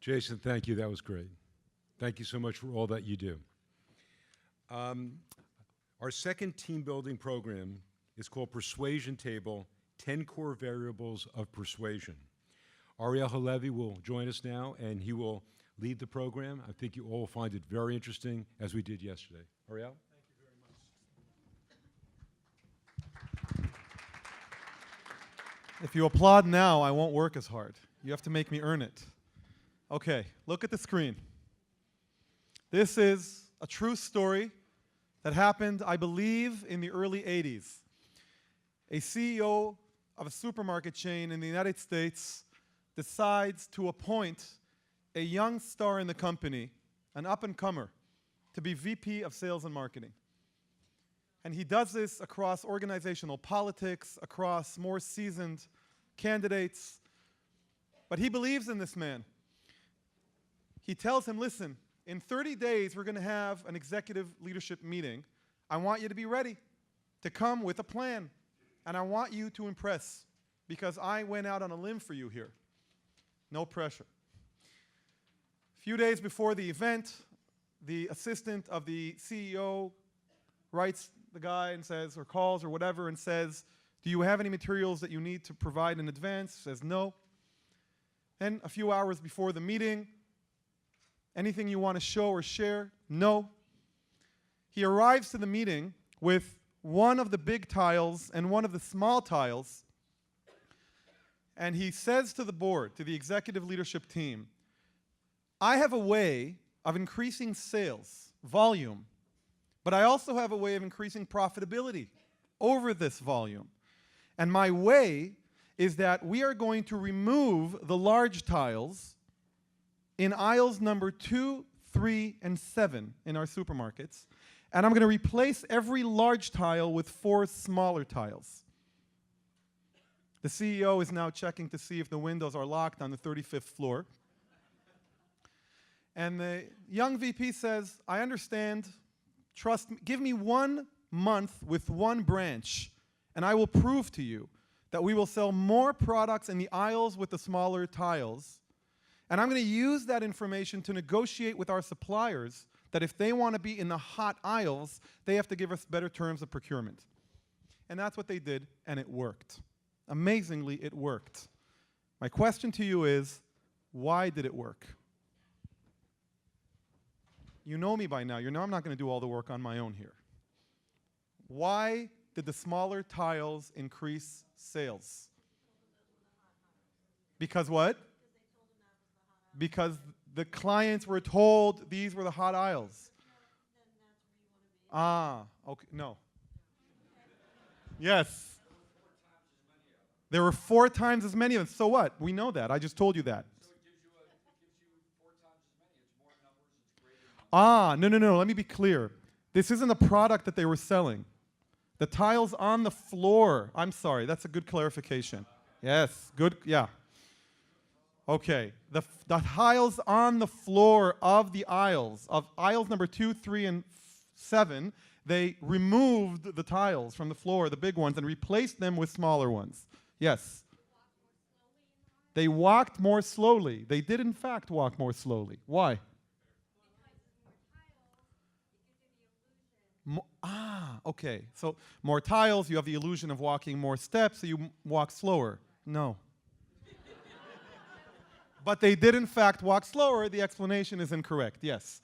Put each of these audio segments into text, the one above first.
Jason, thank you. That was great. Thank you so much for all that you do. Our second team building program is called Persuasion Table, 10 Core Variables of Persuasion. Ariel Halevi will join us now, and he will lead the program. I think you all will find it very interesting, as we did yesterday. Ariel? Thank you very much. If you applaud now, I won't work as hard. You have to make me earn it. Okay, look at the screen. This is a true story that happened, I believe, in the early 80s. A CEO of a supermarket chain in the United States decides to appoint a young star in the company, an up-and-comer, to be VP of Sales and Marketing. And he does this across organizational politics, across more seasoned candidates. But he believes in this man. He tells him, listen, in 30 days, we're going to have an executive leadership meeting. I want you to be ready to come with a plan. And I want you to impress, because I went out on a limb for you here. No pressure. A few days before the event, the assistant of the CEO writes the guy and says, or calls or whatever, and says, do you have any materials that you need to provide in advance? Says no. Then a few hours before the meeting, anything you want to show or share? No. He arrives to the meeting with one of the big tiles and one of the small tiles, and he says to the board, to the executive leadership team, I have a way of increasing sales, volume, but I also have a way of increasing profitability over this volume. And my way is that we are going to remove the large tiles in aisles number 2, 3, and 7 in our supermarkets, and I'm going to replace every large tile with 4 smaller tiles. The CEO is now checking to see if the windows are locked on the 35th floor. And the young VP says, I understand, trust me, give me 1 month with 1 branch, and I will prove to you that we will sell more products in the aisles with the smaller tiles. And I'm going to use that information to negotiate with our suppliers that if they want to be in the hot aisles, they have to give us better terms of procurement. And that's what they did, and it worked. Amazingly, it worked. My question to you is, why did it work? You know me by now. You know I'm not going to do all the work on my own here. Why did the smaller tiles increase sales? Because what? Because the clients were told these were the hot aisles. Ah, okay, no. Yes. There were 4 times as many of them. So what? We know that. I just told you that. So it gives you 4 times as many. It's more numbers. It's greater numbers. No. Let me be clear. This isn't a product that they were selling. The tiles on the floor. I'm sorry. That's a good clarification. Yes. Good. Yeah. Okay. The tiles on the floor of the aisles, of aisles number 2, 3, and 7, they removed the tiles from the floor, the big ones, and replaced them with smaller ones. Yes. They walked more slowly. They did, in fact, walk more slowly. Why? Okay. So more tiles, you have the illusion of walking more steps, so you walk slower. No. But they did, in fact, walk slower. The explanation is incorrect. Yes.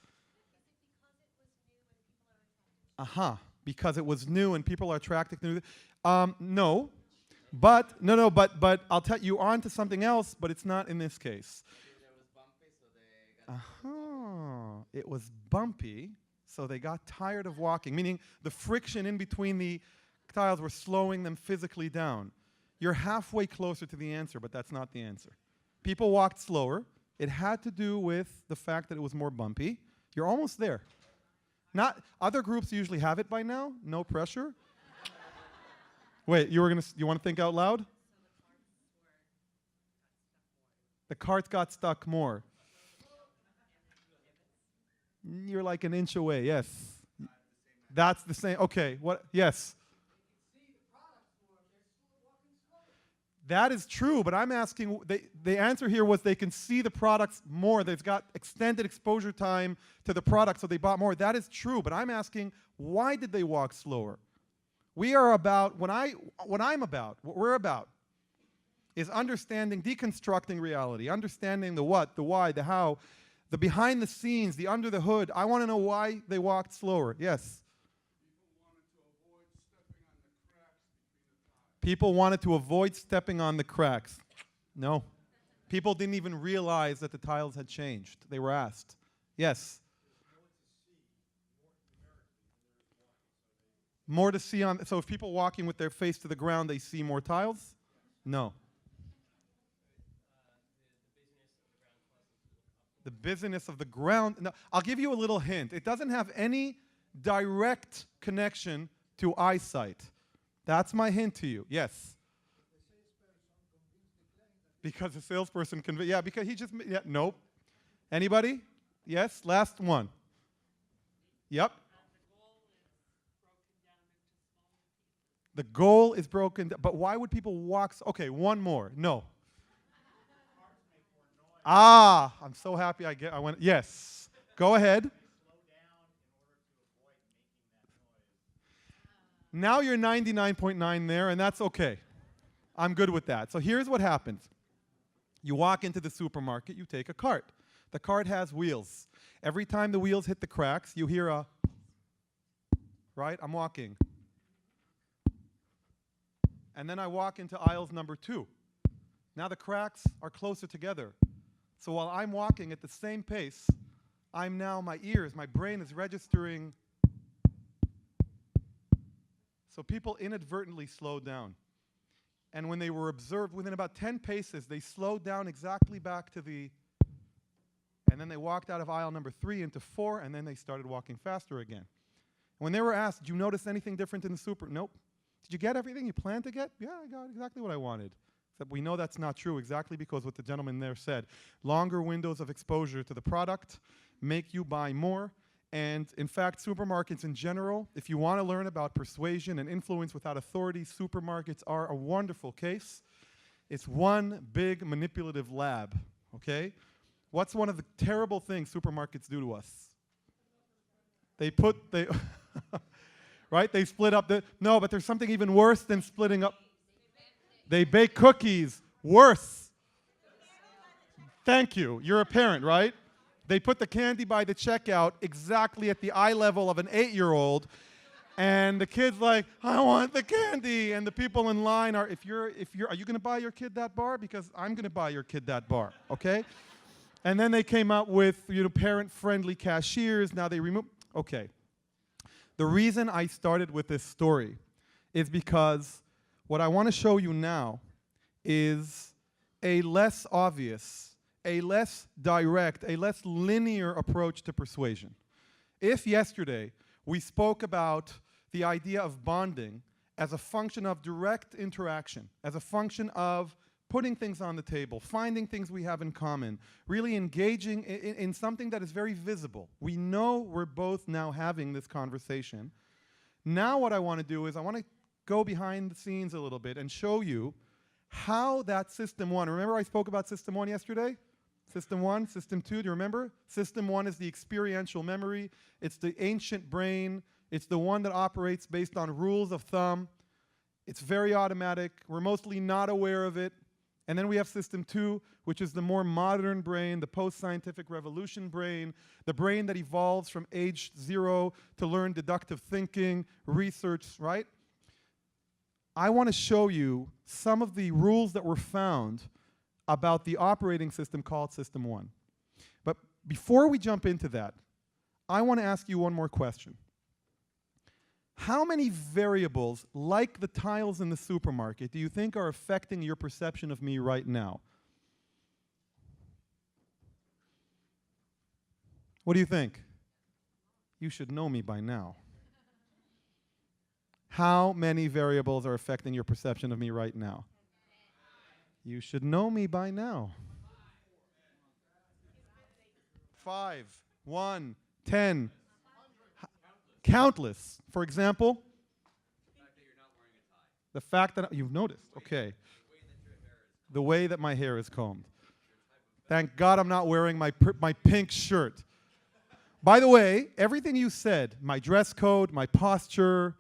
Because it was new and people are attracted to it. No. But I'll tell you, you're on to something else, but it's not in this case. It was bumpy, so they got tired of walking, meaning the friction in between the tiles were slowing them physically down. You're halfway closer to the answer, but that's not the answer. People walked slower. It had to do with the fact that it was more bumpy. You're almost there. Not other groups usually have it by now. No pressure. Wait, you want to think out loud? The carts got stuck more. You're like an inch away. Yes. That's the same. Okay. What? Yes. That is true, but I'm asking, the answer here was they can see the products more. They've got extended exposure time to the product, so they bought more. That is true, but I'm asking, why did they walk slower? We are about, what we're about, is understanding, deconstructing reality, understanding the what, the why, the how, the behind the scenes, the under the hood. I want to know why they walked slower. Yes? People wanted to avoid stepping on the cracks. No. People didn't even realize that the tiles had changed. They were asked. Yes? More to see on, so if people walking with their face to the ground, they see more tiles? No. The busyness of the ground. No, I'll give you a little hint. It doesn't have any direct connection to eyesight. That's my hint to you. Yes. Because the salesperson convinced. Yeah, because he just. Yeah, nope. Anybody? Yes. Last one. Yep. The goal is broken down. But why would people walk? Okay, one more. No. Ah, I'm so happy I went. Yes. Go ahead. Now you're 99.9 there, and that's okay. I'm good with that. So here's what happens. You walk into the supermarket, you take a cart. The cart has wheels. Every time the wheels hit the cracks, you hear a, right? I'm walking. And then I walk into aisles number 2. Now the cracks are closer together. So while I'm walking at the same pace, my ears, my brain is registering. So people inadvertently slowed down. And when they were observed, within about 10 paces, they slowed down exactly back to and then they walked out of aisle number 3 into 4, and then they started walking faster again. When they were asked, did you notice anything different in the super? Nope. Did you get everything you planned to get? Yeah, I got exactly what I wanted. Except we know that's not true exactly because what the gentleman there said. Longer windows of exposure to the product make you buy more. And in fact, supermarkets in general, if you want to learn about persuasion and influence without authority, supermarkets are a wonderful case. It's one big manipulative lab, okay? What's one of the terrible things supermarkets do to us? Right? They split up no, but there's something even worse than splitting up. They bake cookies. Worse. Thank you. You're a parent, right? They put the candy by the checkout exactly at the eye level of an 8-year-old, and the kid's like, I want the candy, and the people in line are, are you going to buy your kid that bar? Because I'm going to buy your kid that bar, okay? And then they came out with, parent-friendly cashiers. Now they remove, okay. The reason I started with this story is because what I want to show you now is a less obvious, a less direct, a less linear approach to persuasion. If yesterday we spoke about the idea of bonding as a function of direct interaction, as a function of putting things on the table, finding things we have in common, really engaging in something that is very visible. We know we're both now having this conversation. Now what I want to do is I want to go behind the scenes a little bit and show you how that system 1, remember I spoke about system 1 yesterday? System 1, system 2, do you remember? System 1 is the experiential memory. It's the ancient brain. It's the one that operates based on rules of thumb. It's very automatic. We're mostly not aware of it. And then we have system 2, which is the more modern brain, the post-scientific revolution brain, the brain that evolves from age 0 to learn deductive thinking, research, right? I want to show you some of the rules that were found about the operating system called System 1. But before we jump into that, I want to ask you one more question. How many variables, like the tiles in the supermarket, do you think are affecting your perception of me right now? What do you think? You should know me by now. How many variables are affecting your perception of me right now? You should know me by now. 5, 1, 10. Countless. For example, the fact that you've noticed. Okay. the way that my hair is combed. Thank God I'm not wearing my pink shirt. By the way, everything you said, my dress code, my posture,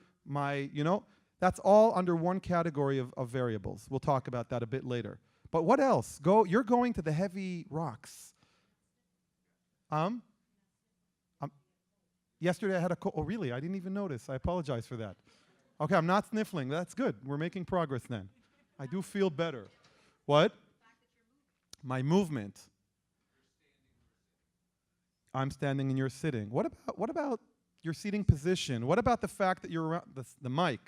that's all under one category of variables. We'll talk about that a bit later. But what else? You're going to the heavy rocks. Yesterday I had a cold. Oh, really? I didn't even notice. I apologize for that. Okay, I'm not sniffling. That's good. We're making progress then. I do feel better. What? My movement. I'm standing and you're sitting. What about your seating position? What about the fact that you're around the mic?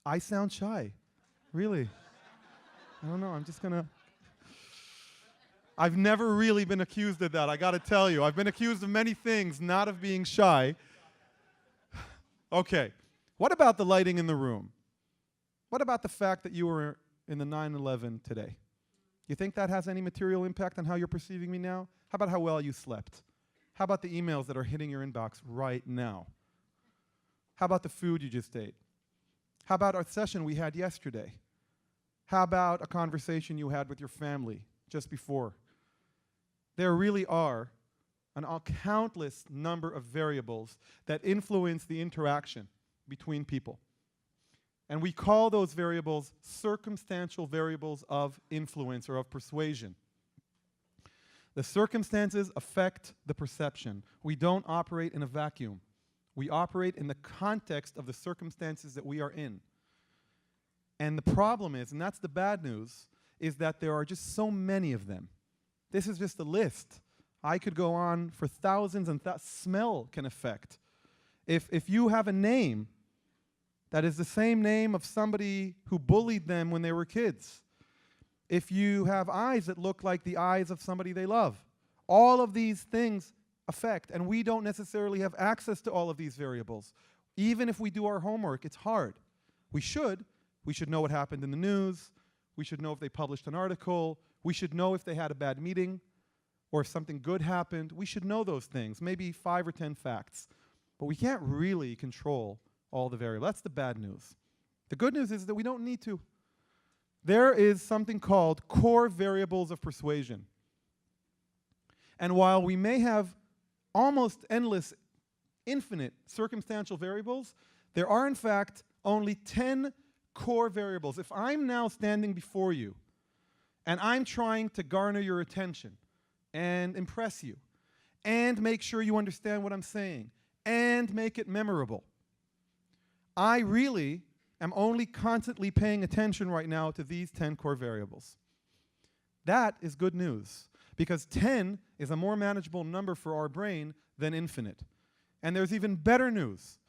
I sound shy. Really? I don't know. I'm just going to... I've never really been accused of that, I got to tell you. I've been accused of many things, not of being shy. Okay. What about the lighting in the room? What about the fact that you were in the 9/11 today? You think that has any material impact on how you're perceiving me now? How about how well you slept? How about the emails that are hitting your inbox right now? How about the food you just ate? How about our session we had yesterday? How about a conversation you had with your family just before? There really are a countless number of variables that influence the interaction between people. And we call those variables circumstantial variables of influence or of persuasion. The circumstances affect the perception. We don't operate in a vacuum. We operate in the context of the circumstances that we are in. And the problem is, and that's the bad news, is that there are just so many of them. This is just a list. I could go on for thousands and smell can affect. If you have a name that is the same name of somebody who bullied them when they were kids, if you have eyes that look like the eyes of somebody they love, all of these things affect, and we don't necessarily have access to all of these variables. Even if we do our homework, it's hard. We should know what happened in the news. We should know if they published an article. We should know if they had a bad meeting or if something good happened. We should know those things, maybe 5 or 10 facts. But we can't really control all the variables. That's the bad news. The good news is that we don't need to. There is something called core variables of persuasion. And while we may have almost endless, infinite circumstantial variables, there are in fact only 10 core variables. If I'm now standing before you and I'm trying to garner your attention and impress you and make sure you understand what I'm saying and make it memorable, I really am only constantly paying attention right now to these 10 core variables. That is good news, because 10 is a more manageable number for our brain than infinite. And there's even better news.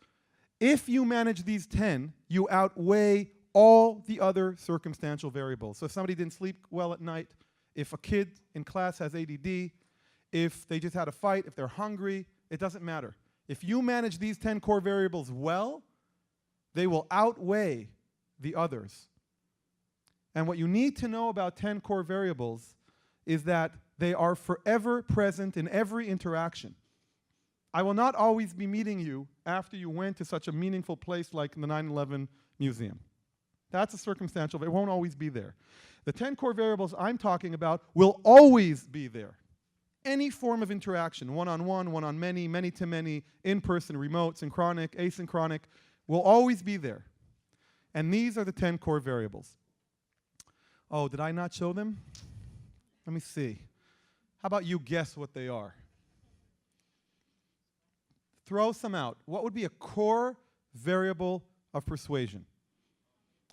If you manage these 10, you outweigh all the other circumstantial variables. So if somebody didn't sleep well at night, if a kid in class has ADD, if they just had a fight, if they're hungry, it doesn't matter. If you manage these 10 core variables well, they will outweigh the others. And what you need to know about 10 core variables is that they are forever present in every interaction. I will not always be meeting you after you went to such a meaningful place like the 9/11 Museum. That's a circumstantial, it won't always be there. The 10 core variables I'm talking about will always be there. Any form of interaction, one-on-one, one-on-many, many-to-many, in-person, remote, synchronic, asynchronic, will always be there. And these are the 10 core variables. Oh, did I not show them? Let me see. How about you guess what they are? Throw some out. What would be a core variable of persuasion?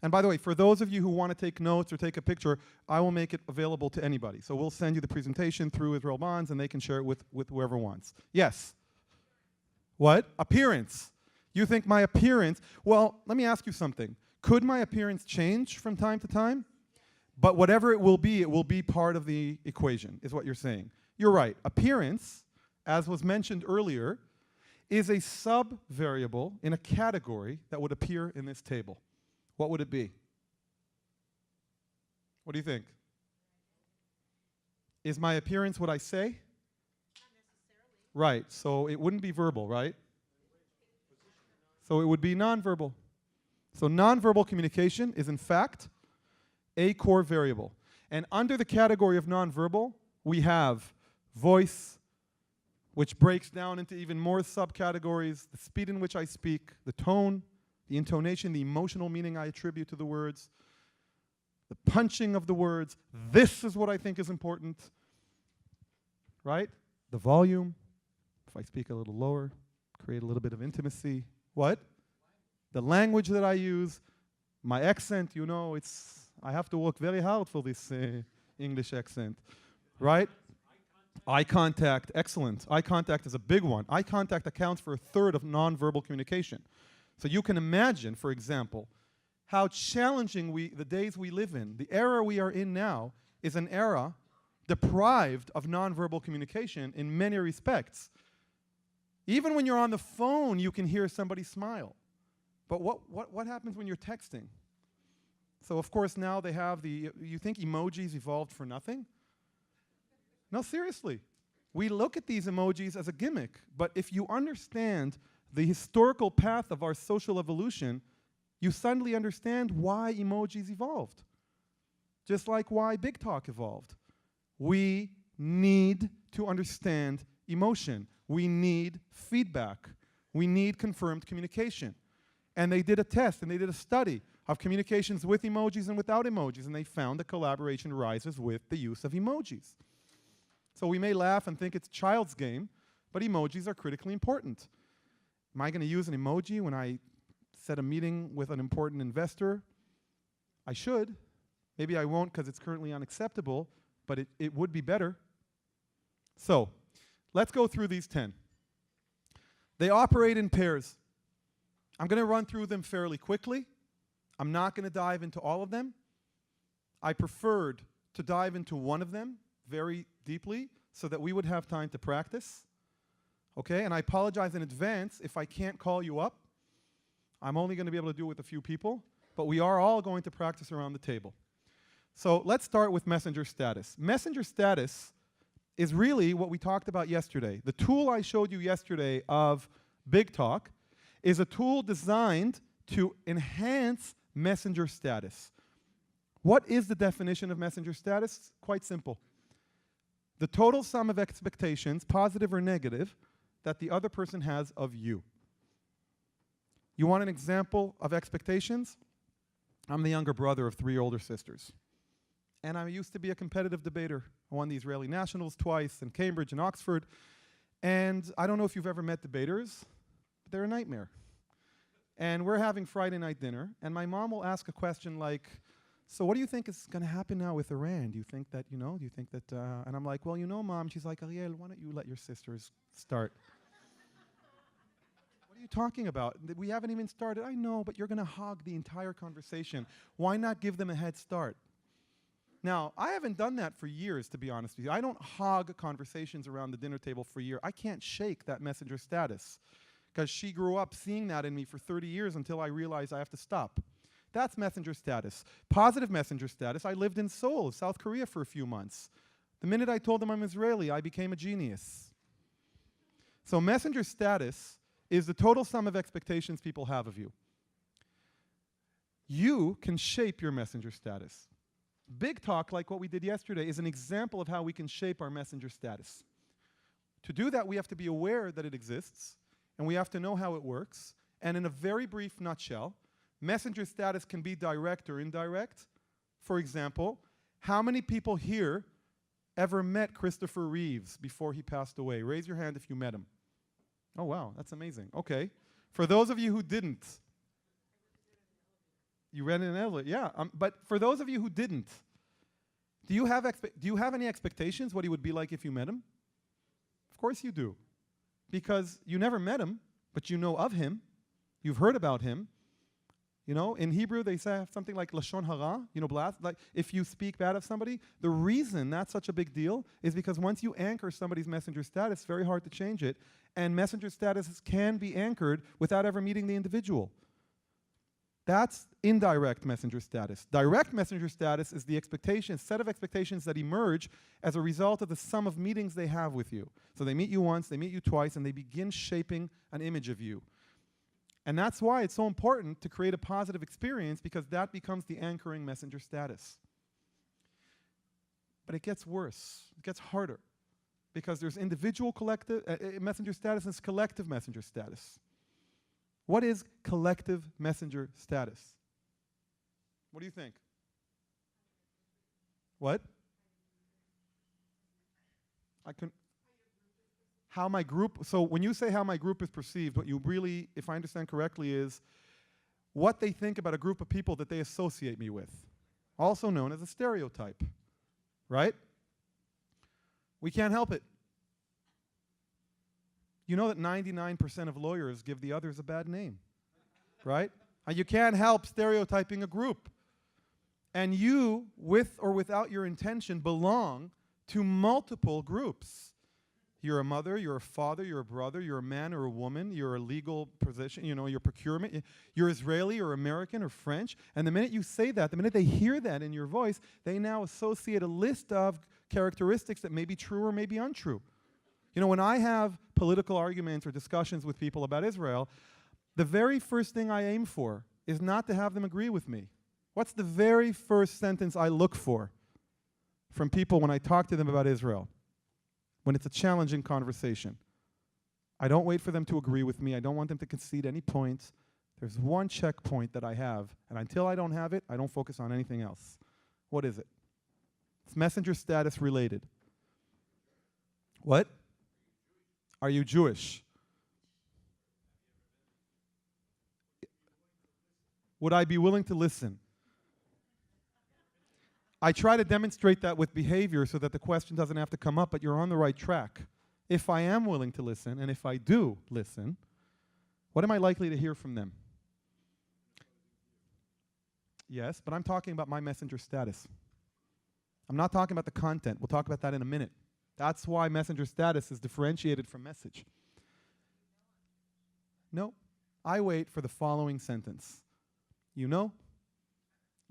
And by the way, for those of you who want to take notes or take a picture, I will make it available to anybody. So we'll send you the presentation through Israel Bonds, and they can share it with whoever wants. Yes? What? Appearance. You think my appearance, well, let me ask you something. Could my appearance change from time to time? But whatever it will be part of the equation, is what you're saying. You're right. Appearance, as was mentioned earlier, is a sub-variable in a category that would appear in this table. What would it be? What do you think? Is my appearance what I say? Not necessarily. Right, so it wouldn't be verbal, right? So it would be nonverbal. So nonverbal communication is in fact a core variable. And under the category of nonverbal, we have voice, which breaks down into even more subcategories, the speed in which I speak, the tone, the intonation, the emotional meaning I attribute to the words, the punching of the words. This is what I think is important, right? The volume, if I speak a little lower, create a little bit of intimacy. What? The language that I use, my accent, you know, I have to work very hard for this English accent, right? Eye contact, excellent. Eye contact is a big one. Eye contact accounts for a third of nonverbal communication. So you can imagine, for example, how challenging the days we live in, the era we are in now, is an era deprived of nonverbal communication in many respects. Even when you're on the phone, you can hear somebody smile. But what happens when you're texting? So of course now they have you think emojis evolved for nothing? No, seriously. We look at these emojis as a gimmick, but if you understand the historical path of our social evolution, you suddenly understand why emojis evolved. Just like why Big Talk evolved. We need to understand emotion. We need feedback. We need confirmed communication. And they did a test and they did a study of communications with emojis and without emojis, and they found that collaboration rises with the use of emojis. So we may laugh and think it's a child's game, but emojis are critically important. Am I going to use an emoji when I set a meeting with an important investor? I should. Maybe I won't because it's currently unacceptable, but it would be better. So let's go through these 10. They operate in pairs. I'm going to run through them fairly quickly. I'm not going to dive into all of them. I preferred to dive into one of them very deeply so that we would have time to practice. Okay, and I apologize in advance if I can't call you up. I'm only going to be able to do it with a few people, but we are all going to practice around the table. So let's start with messenger status. Messenger status is really what we talked about yesterday. The tool I showed you yesterday of Big Talk is a tool designed to enhance messenger status. What is the definition of messenger status? Quite simple. The total sum of expectations, positive or negative, that the other person has of you. You want an example of expectations? I'm the younger brother of 3 older sisters. And I used to be a competitive debater. I won the Israeli Nationals twice in Cambridge and Oxford. And I don't know if you've ever met debaters, but they're a nightmare. And we're having Friday night dinner, and my mom will ask a question like, so what do you think is going to happen now with Iran? Do you think that, and I'm like, well, Mom. She's like, Ariel, why don't you let your sisters start? What are you talking about? We haven't even started. I know, but you're going to hog the entire conversation. Why not give them a head start? Now, I haven't done that for years, to be honest with you. I don't hog conversations around the dinner table for years. I can't shake that messenger status because she grew up seeing that in me for 30 years until I realized I have to stop. That's messenger status. Positive messenger status, I lived in Seoul, South Korea for a few months. The minute I told them I'm Israeli, I became a genius. So messenger status is the total sum of expectations people have of you. You can shape your messenger status. Big Talk, like what we did yesterday, is an example of how we can shape our messenger status. To do that, we have to be aware that it exists, and we have to know how it works. And in a very brief nutshell, messenger status can be direct or indirect. For example, how many people here ever met Christopher Reeves before he passed away? Raise your hand if you met him. Oh, wow, that's amazing. Okay. For those of you who didn't, you read in an elevator, yeah. But for those of you who didn't, do you have any expectations what he would be like if you met him? Of course you do. Because you never met him, but you know of him. You've heard about him. In Hebrew they say something like lashon hara, blast. Like if you speak bad of somebody, the reason that's such a big deal is because once you anchor somebody's messenger status, it's very hard to change it. And messenger status can be anchored without ever meeting the individual. That's indirect messenger status. Direct messenger status is the set of expectations that emerge as a result of the sum of meetings they have with you. So they meet you once, they meet you twice, and they begin shaping an image of you. And that's why it's so important to create a positive experience, because that becomes the anchoring messenger status. But it gets worse. It gets harder, because there's individual collective messenger status and there's collective messenger status. What is collective messenger status? What do you think? What? How my group, so when you say how my group is perceived, what you really, if I understand correctly, is what they think about a group of people that they associate me with, also known as a stereotype, right? We can't help it. You know that 99% of lawyers give the others a bad name, right? And you can't help stereotyping a group. And you, with or without your intention, belong to multiple groups. You're a mother, you're a father, you're a brother, you're a man or a woman, you're a legal position, you know, your procurement, you're Israeli or American or French. And the minute you say that, the minute they hear that in your voice, they now associate a list of characteristics that may be true or may be untrue. You know, when I have political arguments or discussions with people about Israel, the very first thing I aim for is not to have them agree with me. What's the very first sentence I look for from people when I talk to them about Israel? When it's a challenging conversation. I don't wait for them to agree with me. I don't want them to concede any points. There's one checkpoint that I have, and until I don't have it, I don't focus on anything else. What is it? It's messenger status related. What? Are you Jewish? Would I be willing to listen? I try to demonstrate that with behavior so that the question doesn't have to come up, but you're on the right track. If I am willing to listen, and if I do listen, what am I likely to hear from them? Yes, but I'm talking about my messenger status. I'm not talking about the content. We'll talk about that in a minute. That's why messenger status is differentiated from message. No, I wait for the following sentence. You know,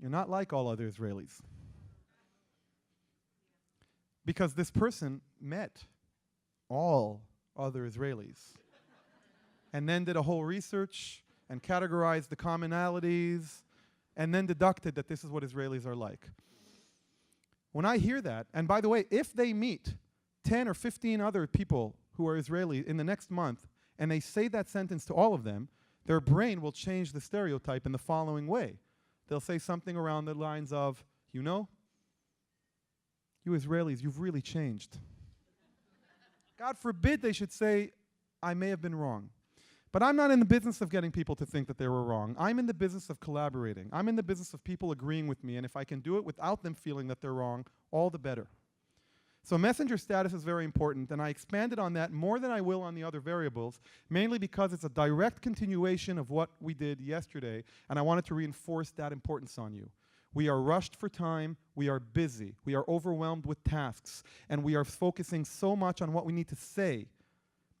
you're not like all other Israelis. Because this person met all other Israelis and then did a whole research and categorized the commonalities and then deducted that this is what Israelis are like. When I hear that, and by the way, if they meet 10 or 15 other people who are Israeli in the next month and they say that sentence to all of them, their brain will change the stereotype in the following way. They'll say something around the lines of, you know, you Israelis, you've really changed. God forbid they should say, I may have been wrong. But I'm not in the business of getting people to think that they were wrong. I'm in the business of collaborating. I'm in the business of people agreeing with me, and if I can do it without them feeling that they're wrong, all the better. So messenger status is very important, and I expanded on that more than I will on the other variables, mainly because it's a direct continuation of what we did yesterday, and I wanted to reinforce that importance on you. We are rushed for time, we are busy, we are overwhelmed with tasks, and we are focusing so much on what we need to say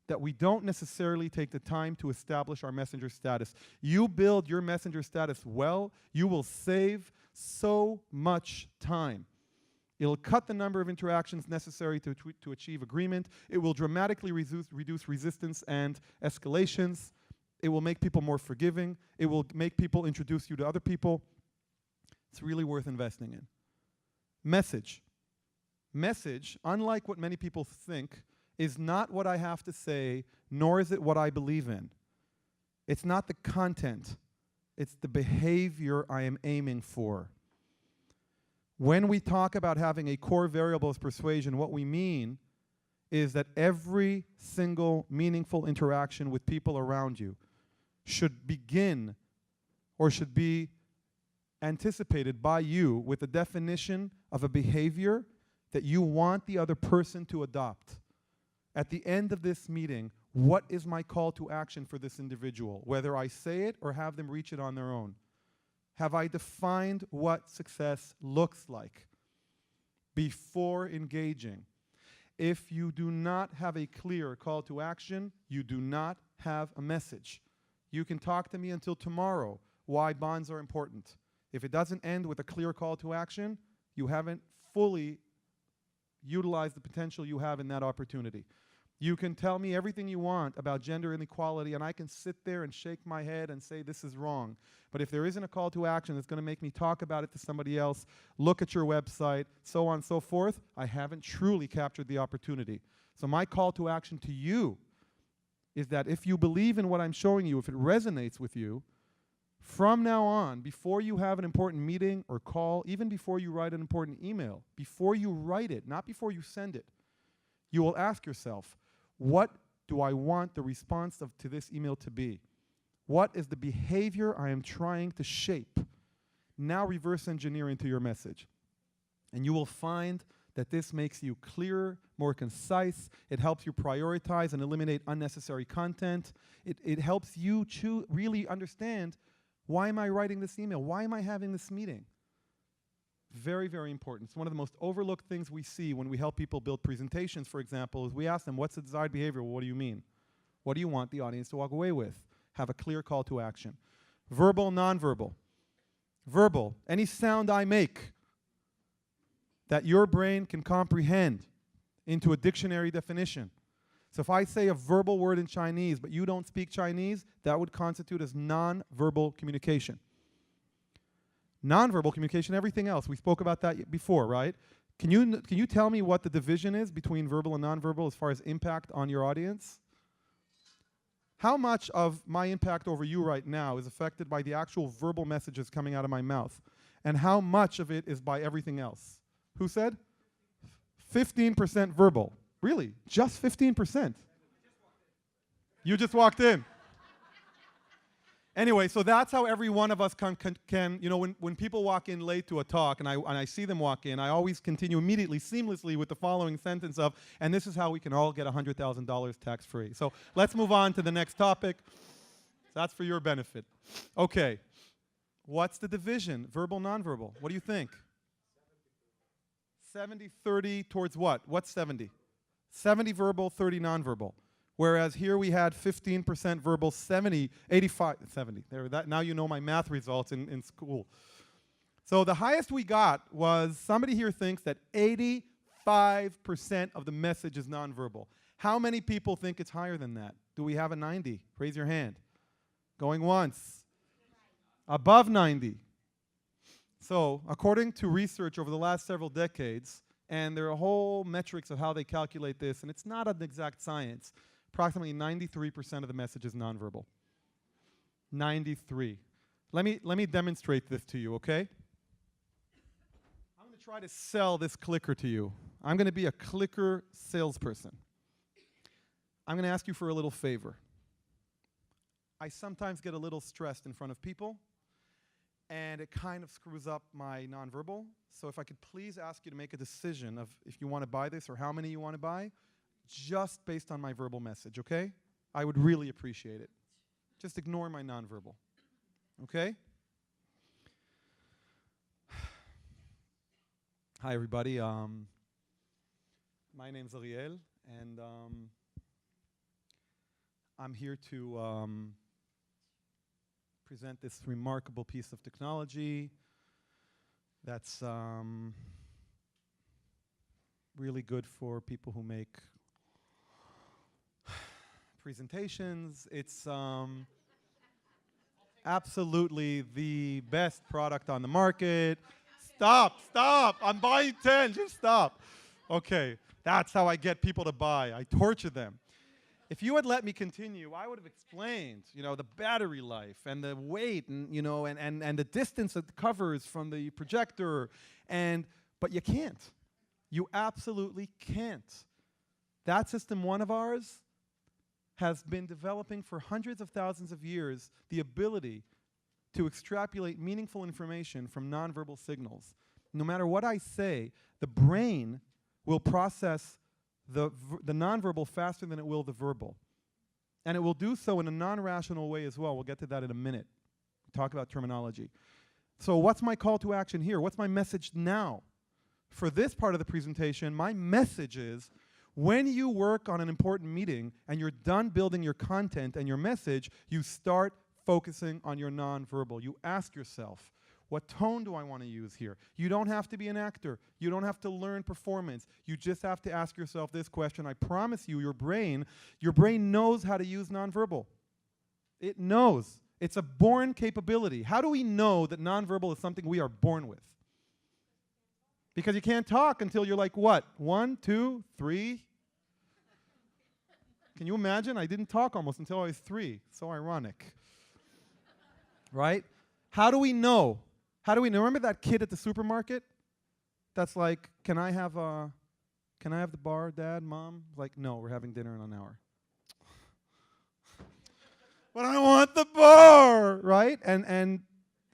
that we don't necessarily take the time to establish our messenger status. You build your messenger status well, you will save so much time. It'll cut the number of interactions necessary to achieve agreement. It will dramatically reduce resistance and escalations. It will make people more forgiving. It will make people introduce you to other people. It's really worth investing in. Message. Message, unlike what many people think, is not what I have to say, nor is it what I believe in. It's not the content. It's the behavior I am aiming for. When we talk about having a core variable as persuasion, what we mean is that every single meaningful interaction with people around you should begin or should be anticipated by you with a definition of a behavior that you want the other person to adopt. At the end of this meeting, what is my call to action for this individual, whether I say it or have them reach it on their own? Have I defined what success looks like before engaging? If you do not have a clear call to action, you do not have a message. You can talk to me until tomorrow why bonds are important. If it doesn't end with a clear call to action, you haven't fully utilized the potential you have in that opportunity. You can tell me everything you want about gender inequality, and I can sit there and shake my head and say this is wrong. But if there isn't a call to action that's going to make me talk about it to somebody else, look at your website, so on and so forth, I haven't truly captured the opportunity. So my call to action to you is that if you believe in what I'm showing you, if it resonates with you, from now on, before you have an important meeting or call, even before you write an important email, before you write it, not before you send it, you will ask yourself, what do I want the response to this email to be? What is the behavior I am trying to shape? Now reverse engineer into your message. And you will find that this makes you clearer, more concise. It helps you prioritize and eliminate unnecessary content. It helps you really understand, why am I writing this email? Why am I having this meeting? Very, very important. It's one of the most overlooked things we see when we help people build presentations, for example, is we ask them, what's the desired behavior? Well, what do you mean? What do you want the audience to walk away with? Have a clear call to action. Verbal, nonverbal. Verbal, any sound I make that your brain can comprehend into a dictionary definition. So if I say a verbal word in Chinese, but you don't speak Chinese, that would constitute as non-verbal communication. Non-verbal communication, everything else. We spoke about that before, right? Can you tell me what the division is between verbal and non-verbal as far as impact on your audience? How much of my impact over you right now is affected by the actual verbal messages coming out of my mouth? And how much of it is by everything else? Who said? 15% verbal. Really? Just 15%? You just walked in. Anyway, so that's how every one of us can you know, when people walk in late to a talk and I see them walk in, I always continue immediately, seamlessly with the following sentence of, and this is how we can all get $100,000 tax-free. So let's move on to the next topic. That's for your benefit. Okay, what's the division, verbal, nonverbal? What do you think? 70-30 towards what? What's 70? 70 verbal, 30 nonverbal. Whereas here we had 15% verbal, 70. Now you know my math results in school. So the highest we got was, somebody here thinks that 85% of the message is nonverbal. How many people think it's higher than that? Do we have a 90? Raise your hand. Going once. Above 90. So according to research over the last several decades, and there are whole metrics of how they calculate this, and it's not an exact science, approximately 93% of the message is nonverbal. 93. Let me demonstrate this to you, okay? I'm going to try to sell this clicker to you. I'm going to be a clicker salesperson. I'm going to ask you for a little favor. I sometimes get a little stressed in front of people, and it kind of screws up my nonverbal. So if I could please ask you to make a decision of if you want to buy this or how many you want to buy, just based on my verbal message, okay? I would really appreciate it. Just ignore my nonverbal, okay? Hi, everybody. My name's Ariel, and I'm here to present this remarkable piece of technology that's really good for people who make presentations. It's absolutely the best product on the market. Stop, I'm buying 10, just stop. Okay, that's how I get people to buy. I torture them. If you had let me continue, I would have explained, you know, the battery life and the weight and, you know, and the distance it covers from the projector, but you can't. You absolutely can't. That System 1 of ours has been developing for hundreds of thousands of years the ability to extrapolate meaningful information from nonverbal signals. No matter what I say, the brain will process the nonverbal faster than it will the verbal. And it will do so in a non-rational way as well. We'll get to that in a minute. We'll talk about terminology. So what's my call to action here? What's my message now? For this part of the presentation, my message is, when you work on an important meeting and you're done building your content and your message, you start focusing on your nonverbal. You ask yourself, What tone do I want to use here? You don't have to be an actor. You don't have to learn performance. You just have to ask yourself this question. I promise you, your brain knows how to use nonverbal. It knows. It's a born capability. How do we know that nonverbal is something we are born with? Because you can't talk until you're like, what? 1, 2, 3? Can you imagine? I didn't talk almost until I was 3. So ironic. Right? How do we know? How do we know? Remember that kid at the supermarket? That's like, can I have the bar, Dad, Mom? Like, no, we're having dinner in an hour. But I want the bar, right? And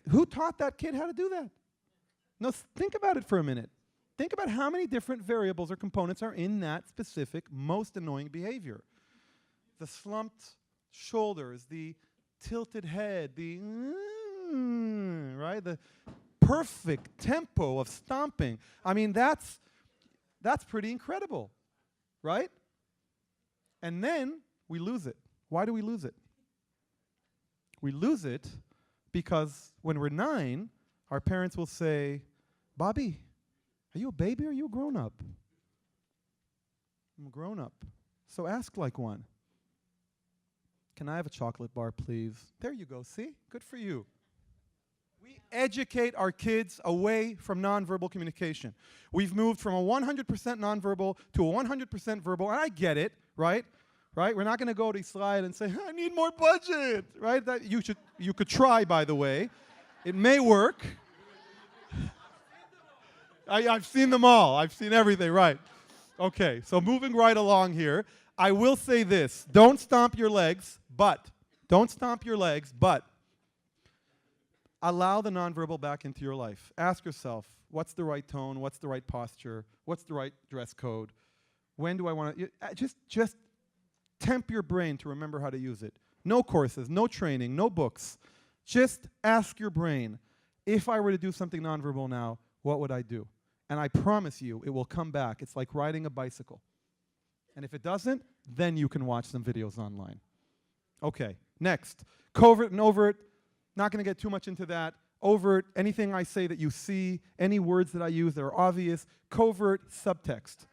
who taught that kid how to do that? No, think about it for a minute. Think about how many different variables or components are in that specific most annoying behavior. The slumped shoulders, the tilted head, the right? The perfect tempo of stomping. I mean, that's pretty incredible, right? And then we lose it. Why do we lose it? We lose it because when we're 9, our parents will say, Bobby, are you a baby or are you a grown-up? I'm a grown-up. So ask like one. Can I have a chocolate bar, please? There you go, see? Good for you. We educate our kids away from nonverbal communication. We've moved from a 100% nonverbal to a 100% verbal, and I get it, right? Right? We're not going to go to Slide and say, I need more budget, right? That you could try, by the way. It may work. I've seen them all. I've seen everything, right? Okay, so moving right along here, I will say this. Don't stomp your legs, but allow the nonverbal back into your life. Ask yourself, what's the right tone? What's the right posture? What's the right dress code? When do I want to... Just temp your brain to remember how to use it. No courses, no training, no books. Just ask your brain, if I were to do something nonverbal now, what would I do? And I promise you, it will come back. It's like riding a bicycle. And if it doesn't, then you can watch some videos online. Okay, next. Covert and overt. Not going to get too much into that. Overt, anything I say that you see, any words that I use that are obvious. Covert, subtext.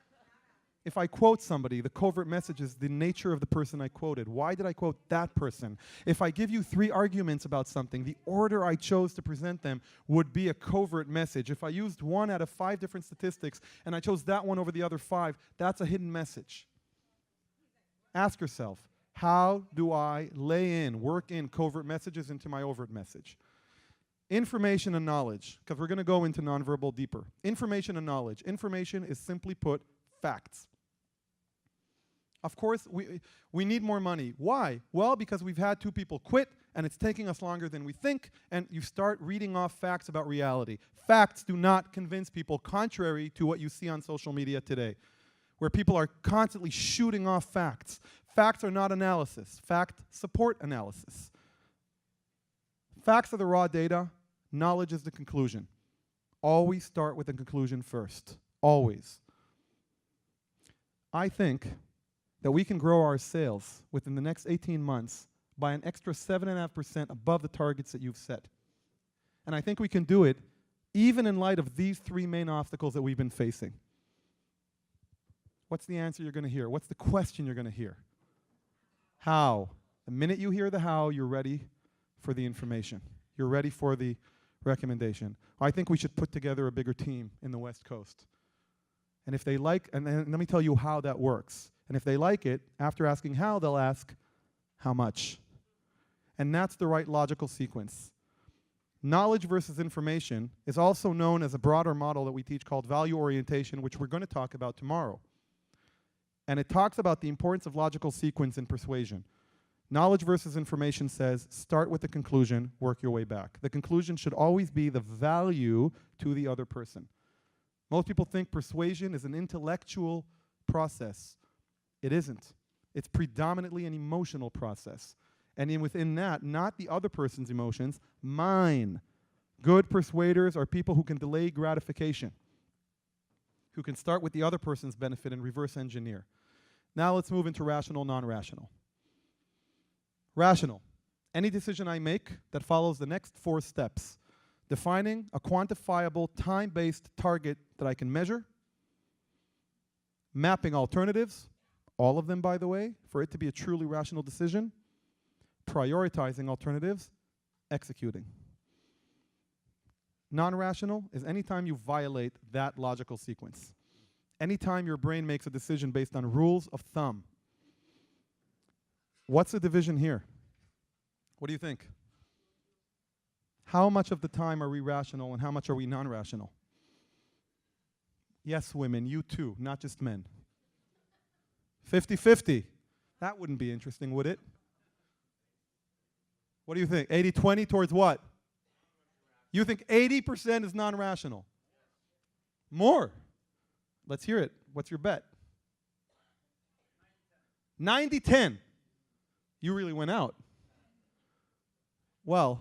If I quote somebody, the covert message is the nature of the person I quoted. Why did I quote that person? If I give you 3 arguments about something, the order I chose to present them would be a covert message. If I used 1 out of 5 different statistics and I chose that one over the other 5, that's a hidden message. Ask yourself, how do I work in covert messages into my overt message? Information and knowledge, because we're going to go into nonverbal deeper. Information and knowledge. Information is simply put, facts. Of course, we need more money. Why? Well, because we've had 2 people quit, and it's taking us longer than we think, and you start reading off facts about reality. Facts do not convince people, contrary to what you see on social media today, where people are constantly shooting off facts. Facts are not analysis. Fact support analysis. Facts are the raw data. Knowledge is the conclusion. Always start with the conclusion first. Always. I think that we can grow our sales within the next 18 months by an extra 7.5% above the targets that you've set. And I think we can do it even in light of these 3 main obstacles that we've been facing. What's the answer you're going to hear? What's the question you're going to hear? How? The minute you hear the how, you're ready for the information. You're ready for the recommendation. I think we should put together a bigger team in the West Coast. And if they like, and then let me tell you how that works. And if they like it, after asking how, they'll ask, how much? And that's the right logical sequence. Knowledge versus information is also known as a broader model that we teach called value orientation, which we're going to talk about tomorrow. And it talks about the importance of logical sequence in persuasion. Knowledge versus information says, start with the conclusion, work your way back. The conclusion should always be the value to the other person. Most people think persuasion is an intellectual process. It isn't. It's predominantly an emotional process. And within that, not the other person's emotions, mine. Good persuaders are people who can delay gratification, who can start with the other person's benefit and reverse engineer. Now let's move into rational, non-rational. Rational. Any decision I make that follows the next 4 steps. Defining a quantifiable time-based target that I can measure. Mapping alternatives, all of them by the way, for it to be a truly rational decision. Prioritizing alternatives, executing. Non-rational is anytime you violate that logical sequence. Anytime your brain makes a decision based on rules of thumb. What's the division here? What do you think? How much of the time are we rational and how much are we non-rational? Yes, women, you too, not just men. 50-50. That wouldn't be interesting, would it? What do you think? 80-20 towards what? You think 80% is non-rational? More. Let's hear it. What's your bet? 90-10. You really went out. Well,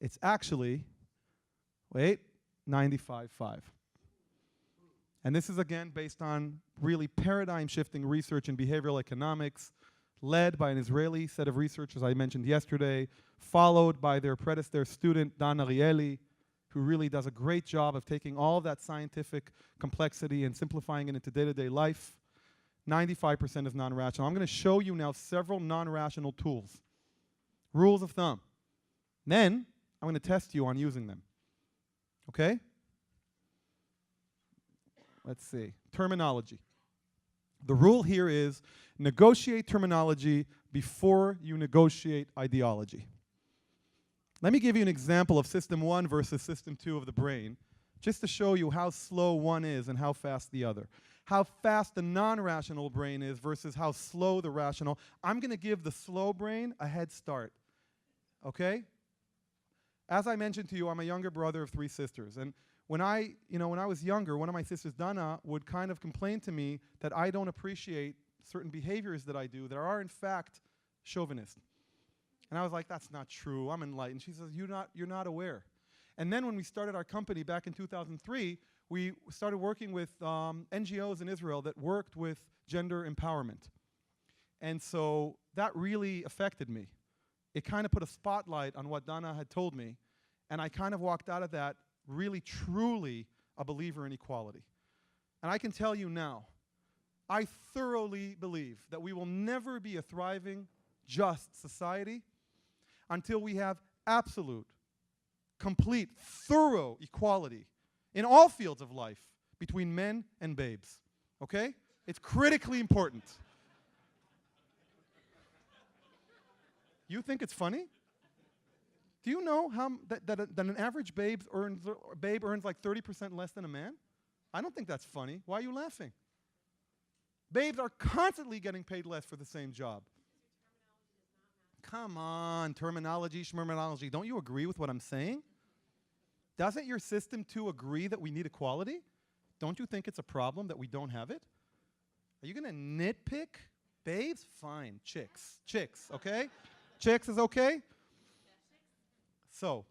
it's actually, 95-5. And this is again based on really paradigm-shifting research in behavioral economics, led by an Israeli set of researchers I mentioned yesterday, followed by their student, Dan Ariely, who really does a great job of taking all of that scientific complexity and simplifying it into day-to-day life. 95% is non-rational. I'm going to show you now several non-rational tools, rules of thumb. Then, I'm going to test you on using them. Okay? Let's see. Terminology. The rule here is negotiate terminology before you negotiate ideology. Let me give you an example of system 1 versus system 2 of the brain, just to show you how slow one is and how fast the other. How fast the non-rational brain is versus how slow the rational. I'm going to give the slow brain a head start. Okay? As I mentioned to you, I'm a younger brother of 3 sisters. And when I was younger, one of my sisters, Dana, would kind of complain to me that I don't appreciate certain behaviors that I do that are in fact chauvinist. And I was like, that's not true. I'm enlightened. She says, you're not aware. And then when we started our company back in 2003, we started working with NGOs in Israel that worked with gender empowerment. And so that really affected me. It kind of put a spotlight on what Dana had told me, and I kind of walked out of that really, truly a believer in equality. And I can tell you now, I thoroughly believe that we will never be a thriving, just society until we have absolute, complete, thorough equality in all fields of life between men and babes. Okay? It's critically important. You think it's funny? Do you know how that an average babe earns like 30% less than a man? I don't think that's funny. Why are you laughing? Babes are constantly getting paid less for the same job. Come on, terminology, schmerminology. Don't you agree with what I'm saying? Doesn't your system too agree that we need equality? Don't you think it's a problem that we don't have it? Are you going to nitpick? Babes? Fine. Chicks. Chicks, okay? Chicks is okay? So,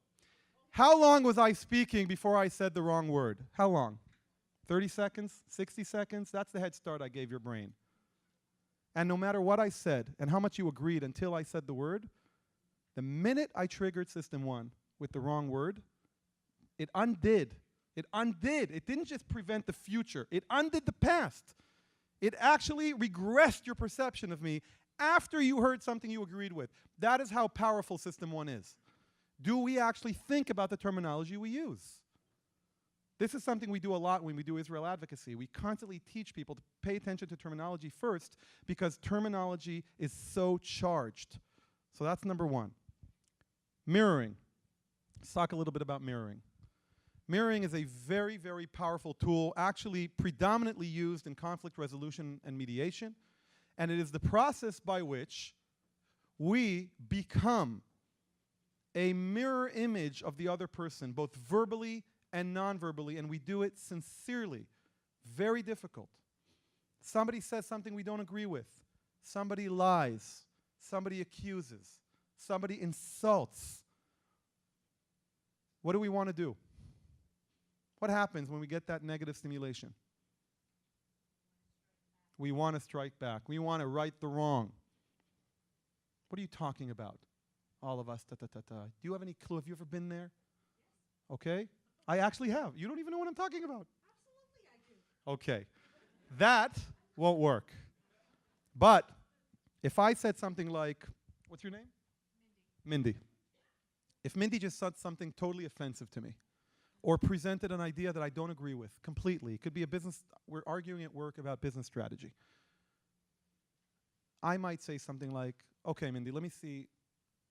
how long was I speaking before I said the wrong word? How long? 30 seconds? 60 seconds? That's the head start I gave your brain. And no matter what I said and how much you agreed until I said the word, the minute I triggered system 1 with the wrong word, it undid. It undid. It didn't just prevent the future. It undid the past. It actually regressed your perception of me after you heard something you agreed with. That is how powerful system 1 is. Do we actually think about the terminology we use? This is something we do a lot when we do Israel advocacy. We constantly teach people to pay attention to terminology first because terminology is so charged. So that's number 1. Mirroring. Let's talk a little bit about mirroring. Mirroring is a very, very powerful tool, actually predominantly used in conflict resolution and mediation. And it is the process by which we become a mirror image of the other person, both verbally and non-verbally, and we do it sincerely. Very difficult. Somebody says something we don't agree with. Somebody lies. Somebody accuses. Somebody insults. What do we want to do? What happens when we get that negative stimulation? We want to strike back. We want to right the wrong. What are you talking about? All of us, Do you have any clue? Have you ever been there? Okay? I actually have. You don't even know what I'm talking about. Absolutely I do. Okay. That won't work. But if I said something like, what's your name? Mindy. If Mindy just said something totally offensive to me, or presented an idea that I don't agree with completely, it could be a business, we're arguing at work about business strategy. I might say something like, okay, Mindy, let me see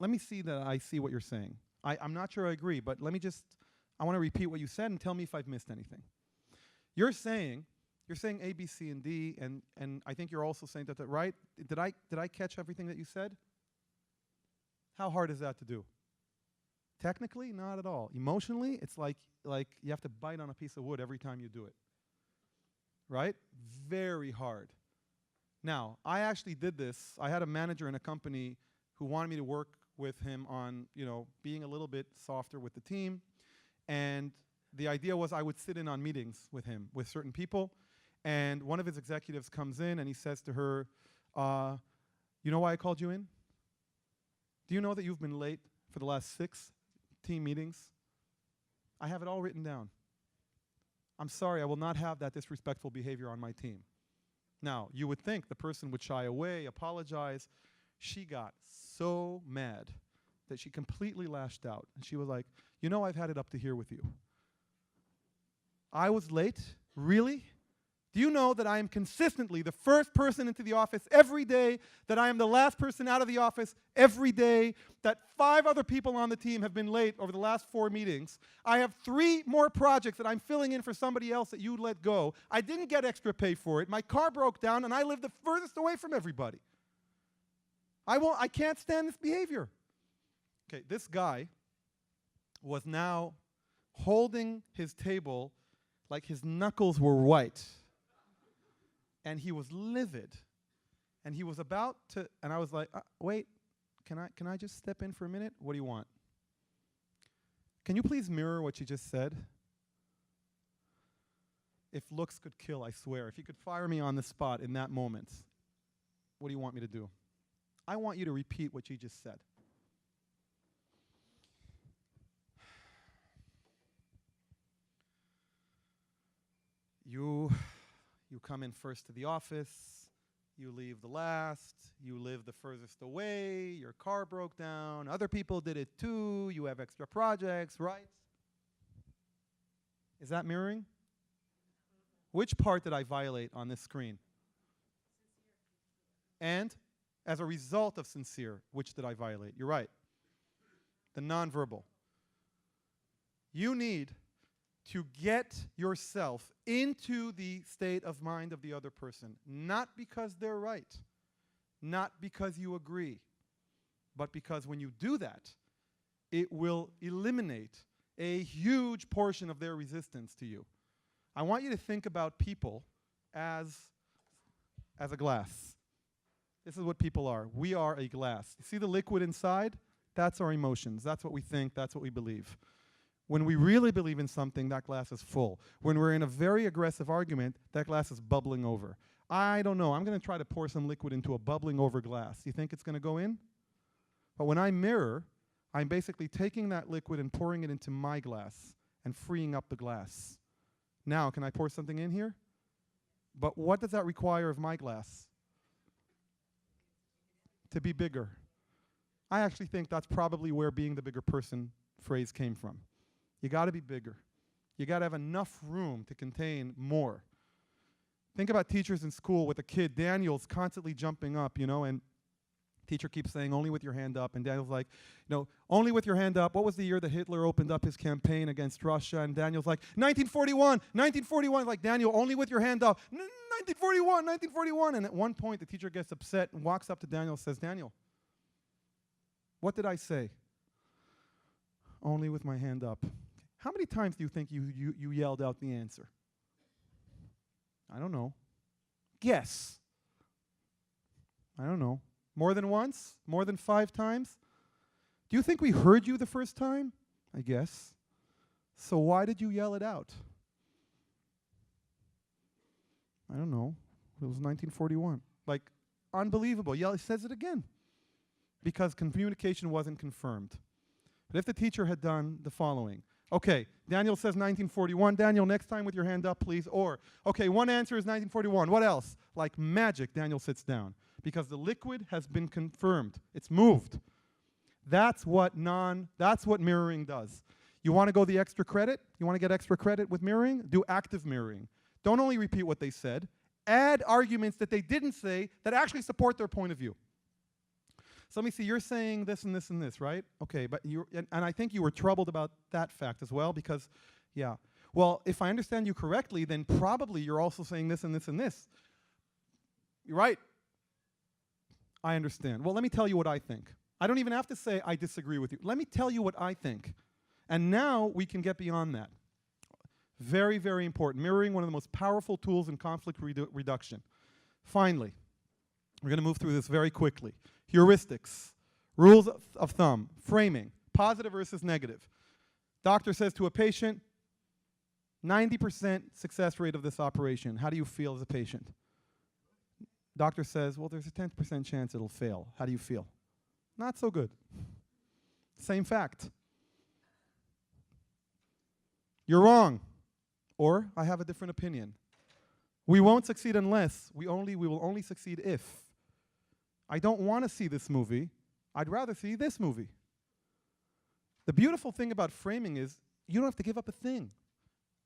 that I see what you're saying. I'm not sure I agree, but I want to repeat what you said and tell me if I've missed anything. You're saying A, B, C, and D, and I think you're also saying that, right? Did I catch everything that you said? How hard is that to do? Technically, not at all. Emotionally, it's like you have to bite on a piece of wood every time you do it. Right? Very hard. Now, I actually did this. I had a manager in a company who wanted me to work with him on, being a little bit softer with the team. And the idea was I would sit in on meetings with him, with certain people. And one of his executives comes in and he says to her, you know why I called you in? Do you know that you've been late for the last 6 team meetings? I have it all written down. I'm sorry, I will not have that disrespectful behavior on my team. Now, you would think the person would shy away, apologize. She got so mad that she completely lashed out. And she was like, I've had it up to here with you. I was late? Really? Do you know that I am consistently the first person into the office every day, that I am the last person out of the office every day, that 5 other people on the team have been late over the last 4 meetings? I have 3 more projects that I'm filling in for somebody else that you let go. I didn't get extra pay for it. My car broke down, and I live the furthest away from everybody. I can't stand this behavior. Okay, this guy was now holding his table like his knuckles were white. And he was livid. And he was about to, and I was like, wait, can I just step in for a minute? What do you want? Can you please mirror what you just said? If looks could kill, I swear. If you could fire me on the spot in that moment, what do you want me to do? I want you to repeat what you just said. You come in first to the office, you leave the last, you live the furthest away, your car broke down, other people did it too, you have extra projects, right? Is that mirroring? Which part did I violate on this screen? And as a result of sincere, which did I violate? You're right. The nonverbal. You need to get yourself into the state of mind of the other person, not because they're right, not because you agree, but because when you do that, it will eliminate a huge portion of their resistance to you. I want you to think about people as a glass. This is what people are. We are a glass. You see the liquid inside? That's our emotions. That's what we think. That's what we believe. When we really believe in something, that glass is full. When we're in a very aggressive argument, that glass is bubbling over. I don't know. I'm going to try to pour some liquid into a bubbling over glass. You think it's going to go in? But when I mirror, I'm basically taking that liquid and pouring it into my glass and freeing up the glass. Now, can I pour something in here? But what does that require of my glass? To be bigger. I actually think that's probably where being the bigger person phrase came from. You got to be bigger. You got to have enough room to contain more. Think about teachers in school with a kid. Daniel's constantly jumping up, and teacher keeps saying, only with your hand up. And Daniel's like, only with your hand up. What was the year that Hitler opened up his campaign against Russia? And Daniel's like, 1941. Like, Daniel, only with your hand up. 1941. And at one point, the teacher gets upset and walks up to Daniel and says, Daniel, what did I say? Only with my hand up. How many times do you think you yelled out the answer? I don't know. Guess. I don't know. More than once? More than 5 times? Do you think we heard you the first time? I guess. So why did you yell it out? I don't know. It was 1941. Like, unbelievable. He says it again. Because communication wasn't confirmed. But if the teacher had done the following, Okay, Daniel says 1941. Daniel, next time with your hand up, please. Or, okay, one answer is 1941. What else? Like magic, Daniel sits down. Because the liquid has been confirmed. It's moved. That's what mirroring does. You want to go the extra credit? You want to get extra credit with mirroring? Do active mirroring. Don't only repeat what they said. Add arguments that they didn't say that actually support their point of view. So let me see, you're saying this and this and this, right? Okay, but and I think you were troubled about that fact as well because, yeah. Well, if I understand you correctly, then probably you're also saying this and this and this. You're right. I understand. Well, let me tell you what I think. I don't even have to say I disagree with you. Let me tell you what I think. And now we can get beyond that. Very, very important. Mirroring, one of the most powerful tools in conflict reduction. Finally, we're going to move through this very quickly. Heuristics, rules of thumb, framing, positive versus negative. Doctor says to a patient, 90% success rate of this operation. How do you feel as a patient? Doctor says, well, there's a 10% chance it'll fail. How do you feel? Not so good. Same fact. You're wrong. Or, I have a different opinion. We won't succeed unless, we will only succeed if. I don't want to see this movie. I'd rather see this movie. The beautiful thing about framing is you don't have to give up a thing.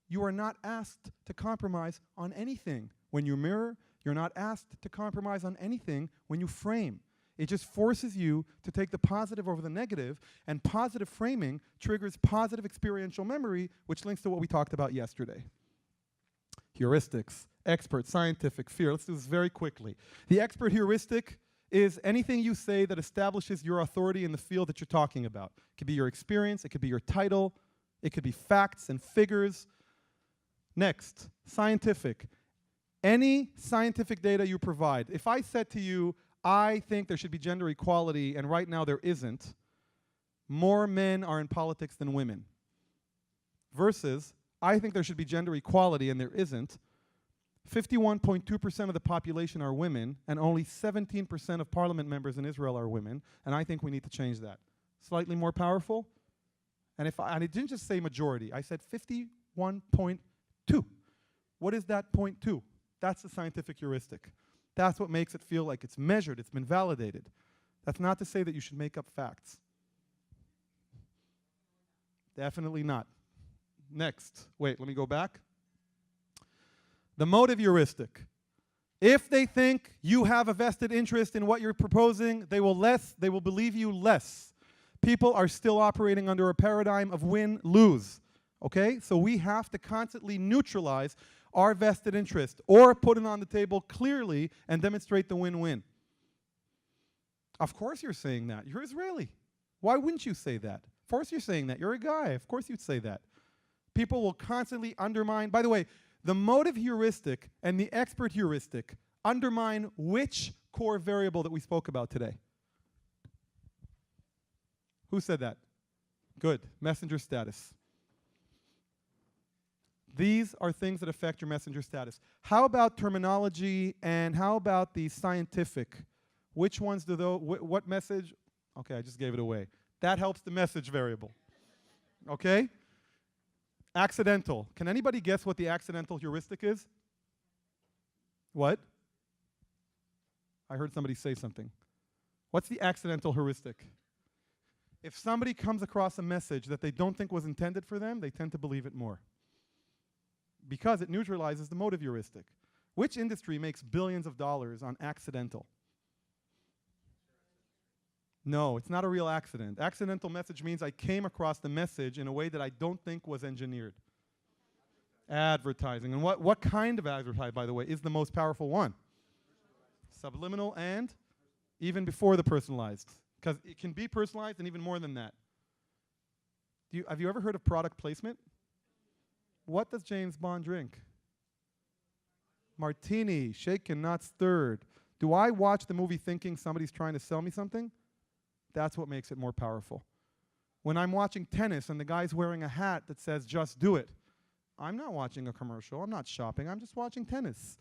You are not asked to compromise on anything. When you mirror, you're not asked to compromise on anything when you frame. It just forces you to take the positive over the negative, and positive framing triggers positive experiential memory, which links to what we talked about yesterday. Heuristics, expert, scientific, fear. Let's do this very quickly. The expert heuristic is anything you say that establishes your authority in the field that you're talking about. It could be your experience, it could be your title, it could be facts and figures. Next, scientific. Any scientific data you provide. If I said to you, I think there should be gender equality, and right now there isn't, more men are in politics than women. Versus, I think there should be gender equality, and there isn't, 51.2% of the population are women, and only 17% of parliament members in Israel are women, and I think we need to change that. Slightly more powerful? And I didn't just say majority, I said 51.2. What is that 0.2? That's the scientific heuristic. That's what makes it feel like it's measured, it's been validated. That's not to say that you should make up facts. Definitely not. Next. Wait, let me go back. The motive heuristic. If they think you have a vested interest in what you're proposing, they will believe you less. People are still operating under a paradigm of win-lose. Okay? So we have to constantly neutralize our vested interest or put it on the table clearly and demonstrate the win-win. Of course you're saying that. You're Israeli. Why wouldn't you say that? Of course you're saying that. You're a guy. Of course you'd say that. People will constantly undermine. By the way, the motive heuristic and the expert heuristic undermine which core variable that we spoke about today? Who said that? Good. Messenger status. These are things that affect your messenger status. How about terminology and how about the scientific? Which ones do those, what message? Okay, I just gave it away. That helps the message variable. Okay? Accidental. Can anybody guess what the accidental heuristic is? What? I heard somebody say something. What's the accidental heuristic? If somebody comes across a message that they don't think was intended for them, they tend to believe it more. Because it neutralizes the motive heuristic. Which industry makes billions of dollars on accidental? No, it's not a real accident. Accidental message means I came across the message in a way that I don't think was engineered. Advertising. And what kind of advertising, by the way, is the most powerful one? Subliminal and even before the personalized. Because it can be personalized and even more than that. Have you ever heard of product placement? What does James Bond drink? Martini, shaken, not stirred. Do I watch the movie thinking somebody's trying to sell me something? That's what makes it more powerful. When I'm watching tennis and the guy's wearing a hat that says, just do it, I'm not watching a commercial, I'm not shopping, I'm just watching tennis.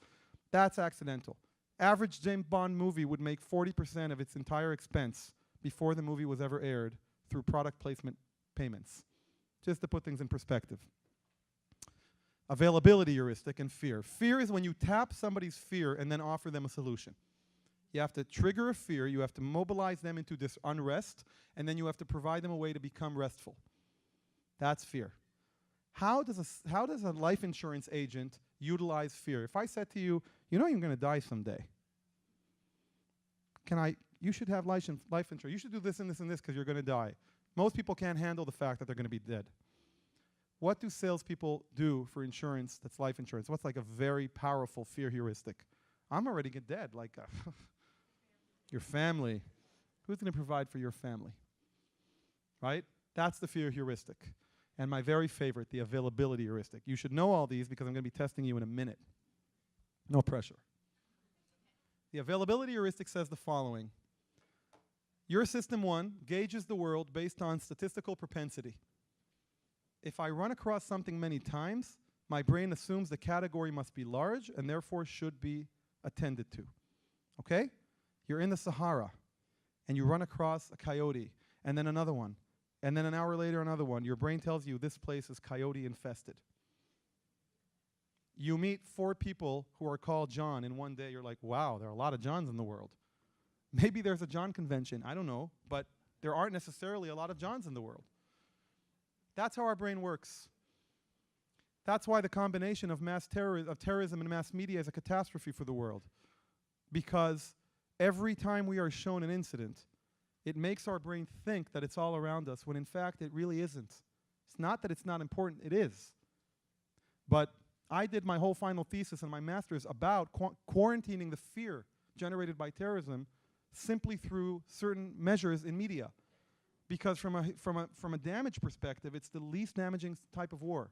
That's accidental. Average James Bond movie would make 40% of its entire expense before the movie was ever aired through product placement payments. just to put things in perspective. Availability heuristic and fear. Fear is when you tap somebody's fear and then offer them a solution. You have to trigger a fear, you have to mobilize them into this unrest, and then you have to provide them a way to become restful. That's fear. How does a life insurance agent utilize fear? If I said to you, you know you're going to die someday. You should have life insurance. You should do this and this and this because you're going to die. Most people can't handle the fact that they're going to be dead. What do salespeople do for insurance that's life insurance? What's like a very powerful fear heuristic? I'm already dead. Like your family. Who's going to provide for your family? Right? That's the fear heuristic. And my very favorite, the availability heuristic. You should know all these because I'm going to be testing you in a minute. No pressure. The availability heuristic says the following. Your system 1 gauges the world based on statistical propensity. If I run across something many times, my brain assumes the category must be large and therefore should be attended to. Okay? You're in the Sahara and you run across a coyote and then another one and then an hour later another one. Your brain tells you this place is coyote infested. You meet 4 people who are called John in one day. You're like, wow, there are a lot of Johns in the world. Maybe there's a John convention. I don't know. But there aren't necessarily a lot of Johns in the world. That's how our brain works. That's why the combination of terrorism and mass media is a catastrophe for the world. Because every time we are shown an incident, it makes our brain think that it's all around us, when in fact it really isn't. It's not that it's not important, it is. But I did my whole final thesis and my master's about quarantining the fear generated by terrorism simply through certain measures in media. Because from a damage perspective, it's the least damaging type of war.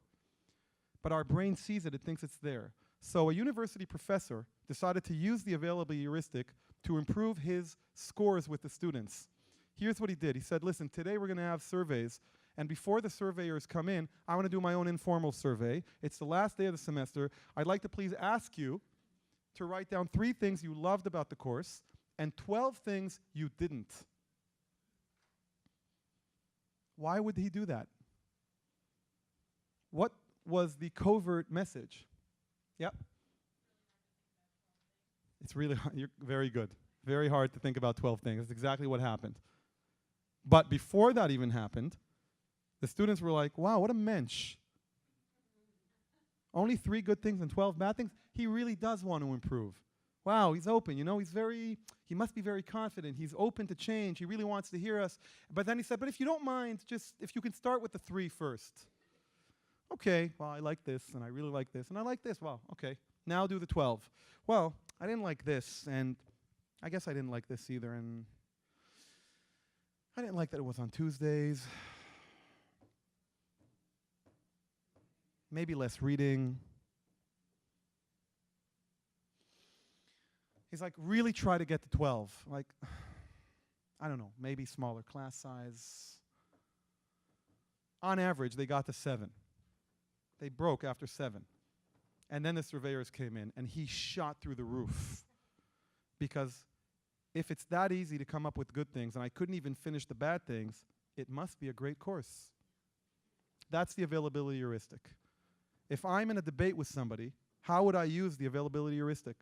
But our brain sees it thinks it's there. So a university professor decided to use the availability heuristic to improve his scores with the students. Here's what he did. He said, listen, today we're going to have surveys, and before the surveyors come in, I want to do my own informal survey. It's the last day of the semester. I'd like to please ask you to write down 3 things you loved about the course and 12 things you didn't. Why would he do that? What was the covert message? Yep. It's really hard. You're very good. Very hard to think about 12 things. That's exactly what happened. But before that even happened, the students were like, wow, what a mensch. Only 3 good things and 12 bad things? He really does want to improve. Wow, he's open, you know, he must be very confident. He's open to change. He really wants to hear us. But then he said, but if you don't mind, just if you can start with the 3 first. Okay, well, I like this, and I really like this, and I like this. Well, okay, now do the 12. Well, I didn't like this, and I guess I didn't like this either, and I didn't like that it was on Tuesdays. Maybe less reading. He's like, really try to get to 12. Like, I don't know, maybe smaller class size. On average, they got to 7. They broke after 7. And then the surveyors came in, and he shot through the roof. Because if it's that easy to come up with good things, and I couldn't even finish the bad things, it must be a great course. That's the availability heuristic. If I'm in a debate with somebody, how would I use the availability heuristic?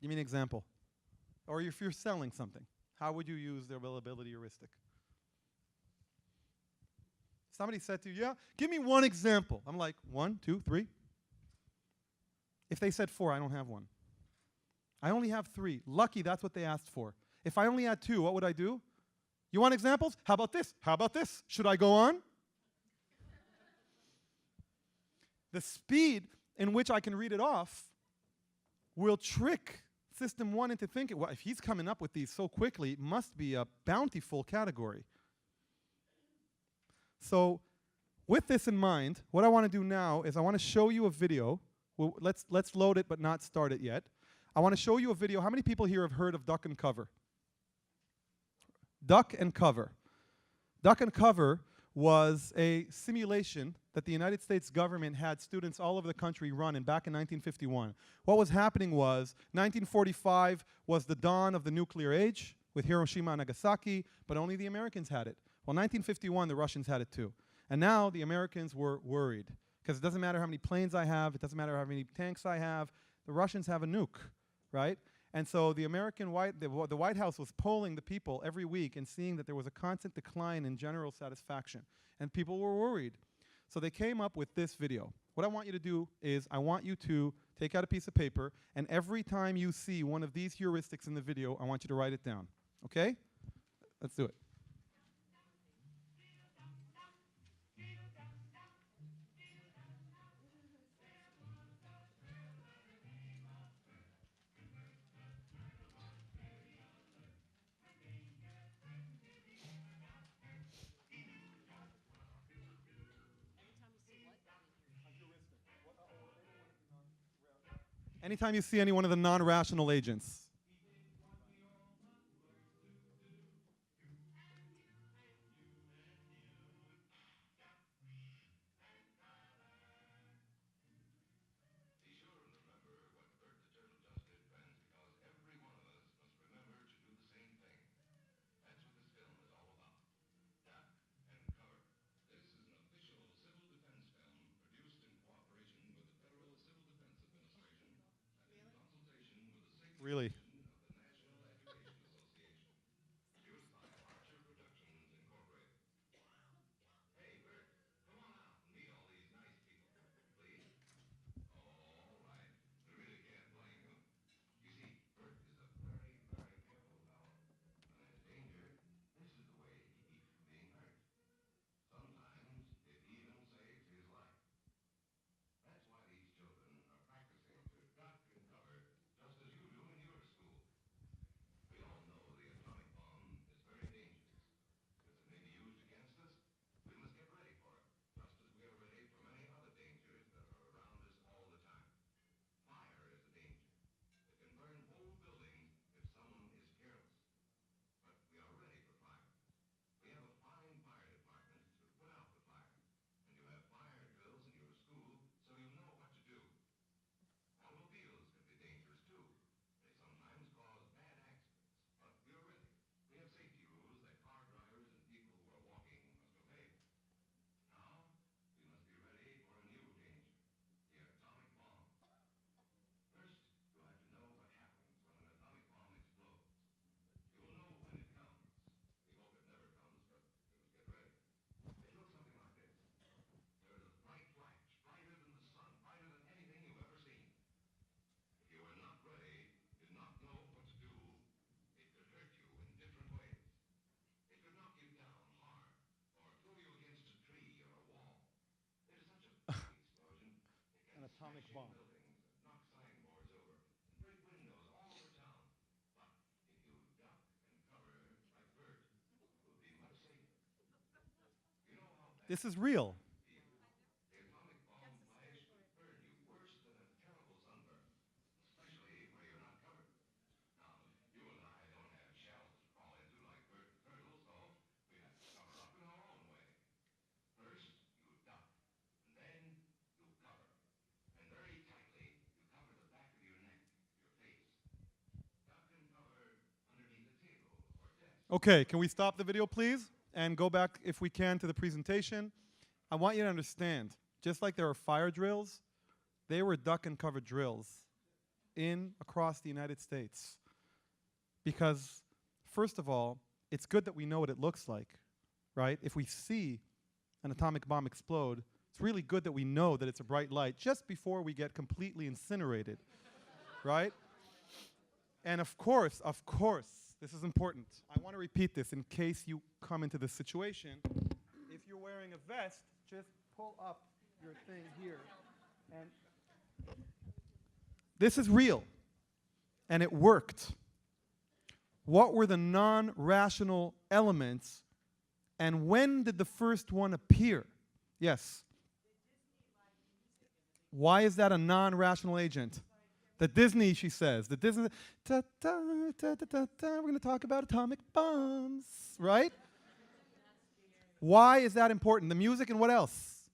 Give me an example. Or if you're selling something, how would you use the availability heuristic? Somebody said to you, yeah, give me one example. I'm like, 1, 2, 3. If they said 4, I don't have one. I only have 3. Lucky, that's what they asked for. If I only had 2, what would I do? You want examples? How about this? How about this? Should I go on? The speed in which I can read it off will trick System 1 into thinking, well, if he's coming up with these so quickly, it must be a bountiful category. So with this in mind, what I want to do now is I want to show you a video. Well, let's load it but not start it yet. I want to show you a video. How many people here have heard of Duck and Cover? Duck and Cover. Duck and Cover was a simulation that the United States government had students all over the country run back in 1951. What was happening was 1945 was the dawn of the nuclear age with Hiroshima and Nagasaki, but only the Americans had it. Well, 1951, the Russians had it too. And now the Americans were worried because it doesn't matter how many planes I have, it doesn't matter how many tanks I have, the Russians have a nuke, right? And so the the White House was polling the people every week and seeing that there was a constant decline in general satisfaction. And people were worried. So they came up with this video. What I want you to do is I want you to take out a piece of paper, and every time you see one of these heuristics in the video, I want you to write it down. Okay? Let's do it. Anytime you see any one of the non-rational agents. Really? An atomic bomb. This is real. Okay, can we stop the video, please? And go back, if we can, to the presentation. I want you to understand, just like there are fire drills, they were duck and cover drills across the United States. Because, first of all, it's good that we know what it looks like, right? If we see an atomic bomb explode, it's really good that we know that it's a bright light just before we get completely incinerated, right? And of course, this is important. I want to repeat this in case you come into this situation. If you're wearing a vest, just pull up your thing here. And this is real. And it worked. What were the non-rational elements? And when did the first one appear? Yes. Why is that a non-rational agent? The Disney, she says. The Disney, ta ta ta ta ta ta. We're going to talk about atomic bombs, right? Why is that important? The music and what else?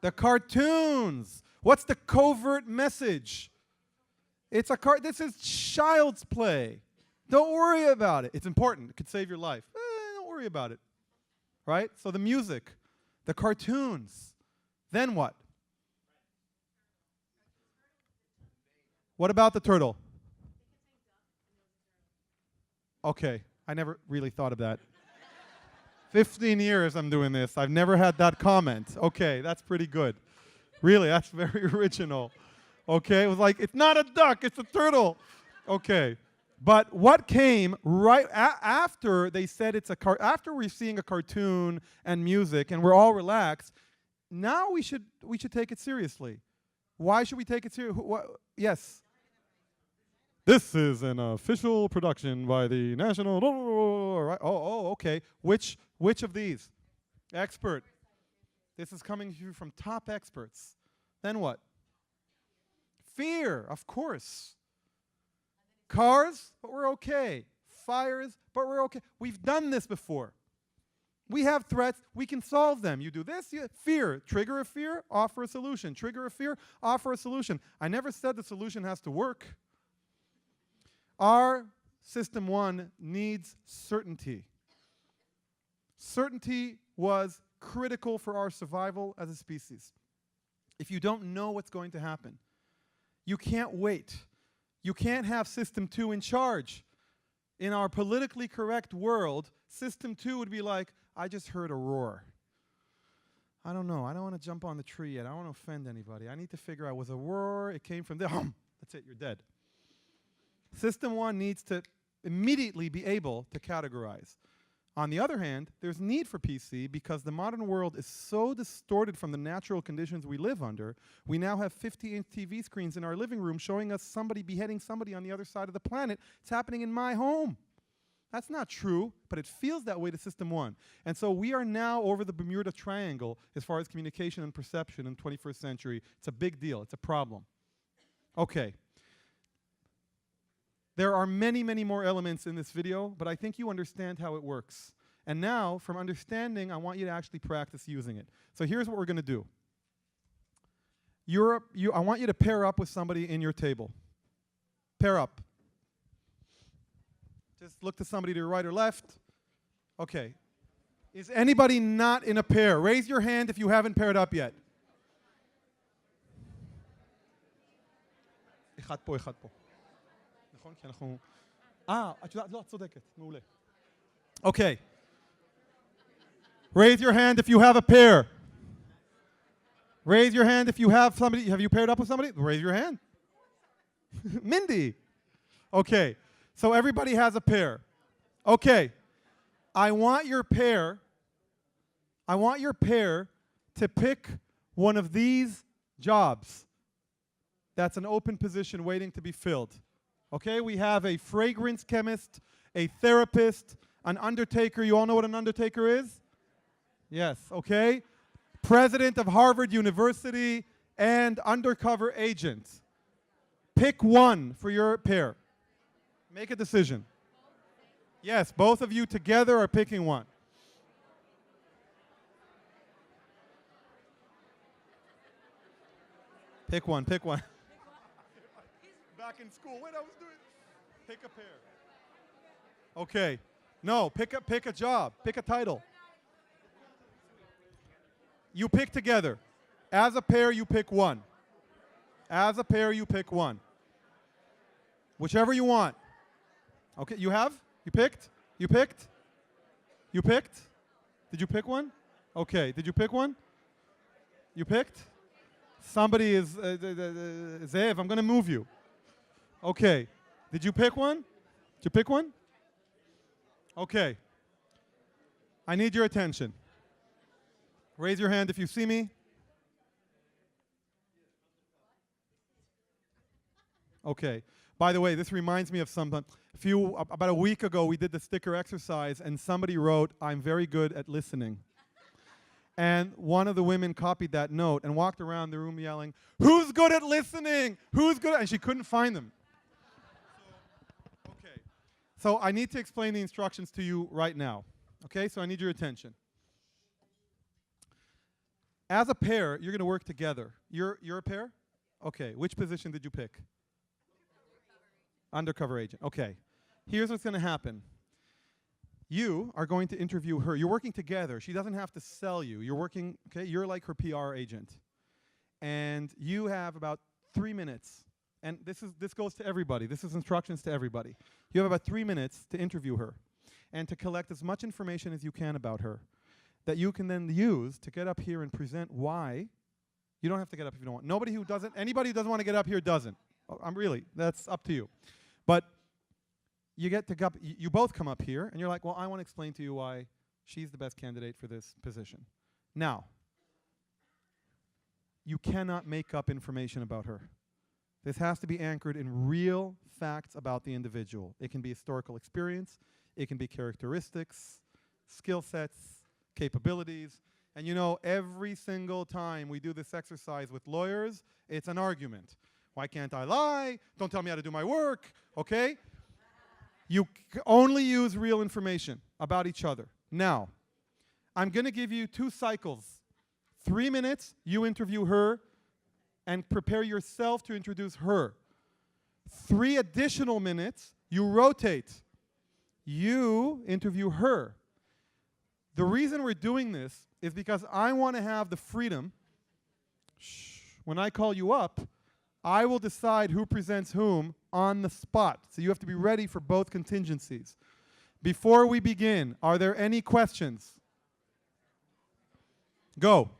The cartoons. What's the covert message? It's a this is child's play. Don't worry about it. It's important. It could save your life. Don't worry about it, right? So the music, The cartoons. Then what? What about the turtle? Okay, I never really thought of that. 15 years I'm doing this. I've never had that comment. Okay, that's pretty good. Really, that's very original. Okay, it was like, it's not a duck, it's a turtle. Okay, but what came right after they said it's a after we're seeing a cartoon and music and we're all relaxed, now we should take it seriously. Why should we take it seriously? Yes. This is an official production by the National. Oh, okay. Which of these? Expert. This is coming to you from top experts. Then what? Fear, of course. Cars, but we're okay. Fires, but we're okay. We've done this before. We have threats, we can solve them. You do this, fear. Trigger a fear, offer a solution. Trigger a fear, offer a solution. I never said the solution has to work. Our system 1 needs certainty. Certainty was critical for our survival as a species. If you don't know what's going to happen, you can't wait. You can't have system 2 in charge. In our politically correct world, system 2 would be like, I just heard a roar. I don't know. I don't want to jump on the tree yet. I don't want to offend anybody. I need to figure out, was a roar, it came from there. That's it, you're dead. System 1 needs to immediately be able to categorize. On the other hand, there's need for PC because the modern world is so distorted from the natural conditions we live under. We now have 50-inch TV screens in our living room showing us somebody beheading somebody on the other side of the planet. It's happening in my home. That's not true, but it feels that way to System 1. And so we are now over the Bermuda Triangle as far as communication and perception in the 21st century. It's a big deal. It's a problem. Okay. There are many, many more elements in this video, but I think you understand how it works. And now, from understanding, I want you to actually practice using it. So here's what we're going to do. I want you to pair up with somebody in your table. Pair up. Just look to somebody to your right or left. Okay. Is anybody not in a pair? Raise your hand if you haven't paired up yet. אחד פה, אחד פה. נכון? כי אנחנו... את יודעת, לא, את צודקת. מעולה. Okay. Raise your hand if you have a pair. Raise your hand if you have somebody. Have you paired up with somebody? Raise your hand. Mindy. Okay. So everybody has a pair. Okay. I want your pair to pick one of these jobs. That's an open position waiting to be filled. Okay, we have a fragrance chemist, a therapist, an undertaker. You all know what an undertaker is? Yes, okay. President of Harvard University and undercover agent. Pick one for your pair. Make a decision. Yes, both of you together are picking one. Pick one, pick one. Back in school, wait, I was doing, pick a pair. Okay, no, pick a job, pick a title. You pick together. As a pair, you pick one. As a pair, you pick one. Whichever you want. Okay, you have? You picked? You picked? You picked? Did you pick one? Okay, did you pick one? You picked? Somebody is, Zev, I'm going to move you. Okay, did you pick one? Did you pick one? Okay. I need your attention. Raise your hand if you see me. Okay. By the way, this reminds me of something. About a week ago, we did the sticker exercise, and somebody wrote, "I'm very good at listening." And one of the women copied that note and walked around the room yelling, "Who's good at listening? Who's good?" And she couldn't find them. Okay. So I need to explain the instructions to you right now. Okay? So I need your attention. As a pair, you're going to work together. You're a pair? Okay. Which position did you pick? Undercover agent. Okay. Here's what's going to happen. You are going to interview her. You're working together. She doesn't have to sell you. You're working, okay? You're like her PR agent. And you have about 3 minutes. And this goes to everybody. This is instructions to everybody. You have about 3 minutes to interview her and to collect as much information as you can about her that you can then use to get up here and present why. You don't have to get up if you don't want. Anybody who doesn't want to get up here doesn't. That's up to you. But you get to you both come up here and you're like, well, I want to explain to you why she's the best candidate for this position. Now, you cannot make up information about her. This has to be anchored in real facts about the individual. It can be historical experience, it can be characteristics, skill sets, capabilities. And you know, every single time we do this exercise with lawyers, it's an argument. Why can't I lie? Don't tell me how to do my work, okay? You only use real information about each other. Now, I'm going to give you 2 cycles. 3 minutes, you interview her and prepare yourself to introduce her. 3 additional minutes, you rotate. You interview her. The reason we're doing this is because I want to have the freedom. When I call you up, I will decide who presents whom on the spot. So you have to be ready for both contingencies. Before we begin, are there any questions? Go.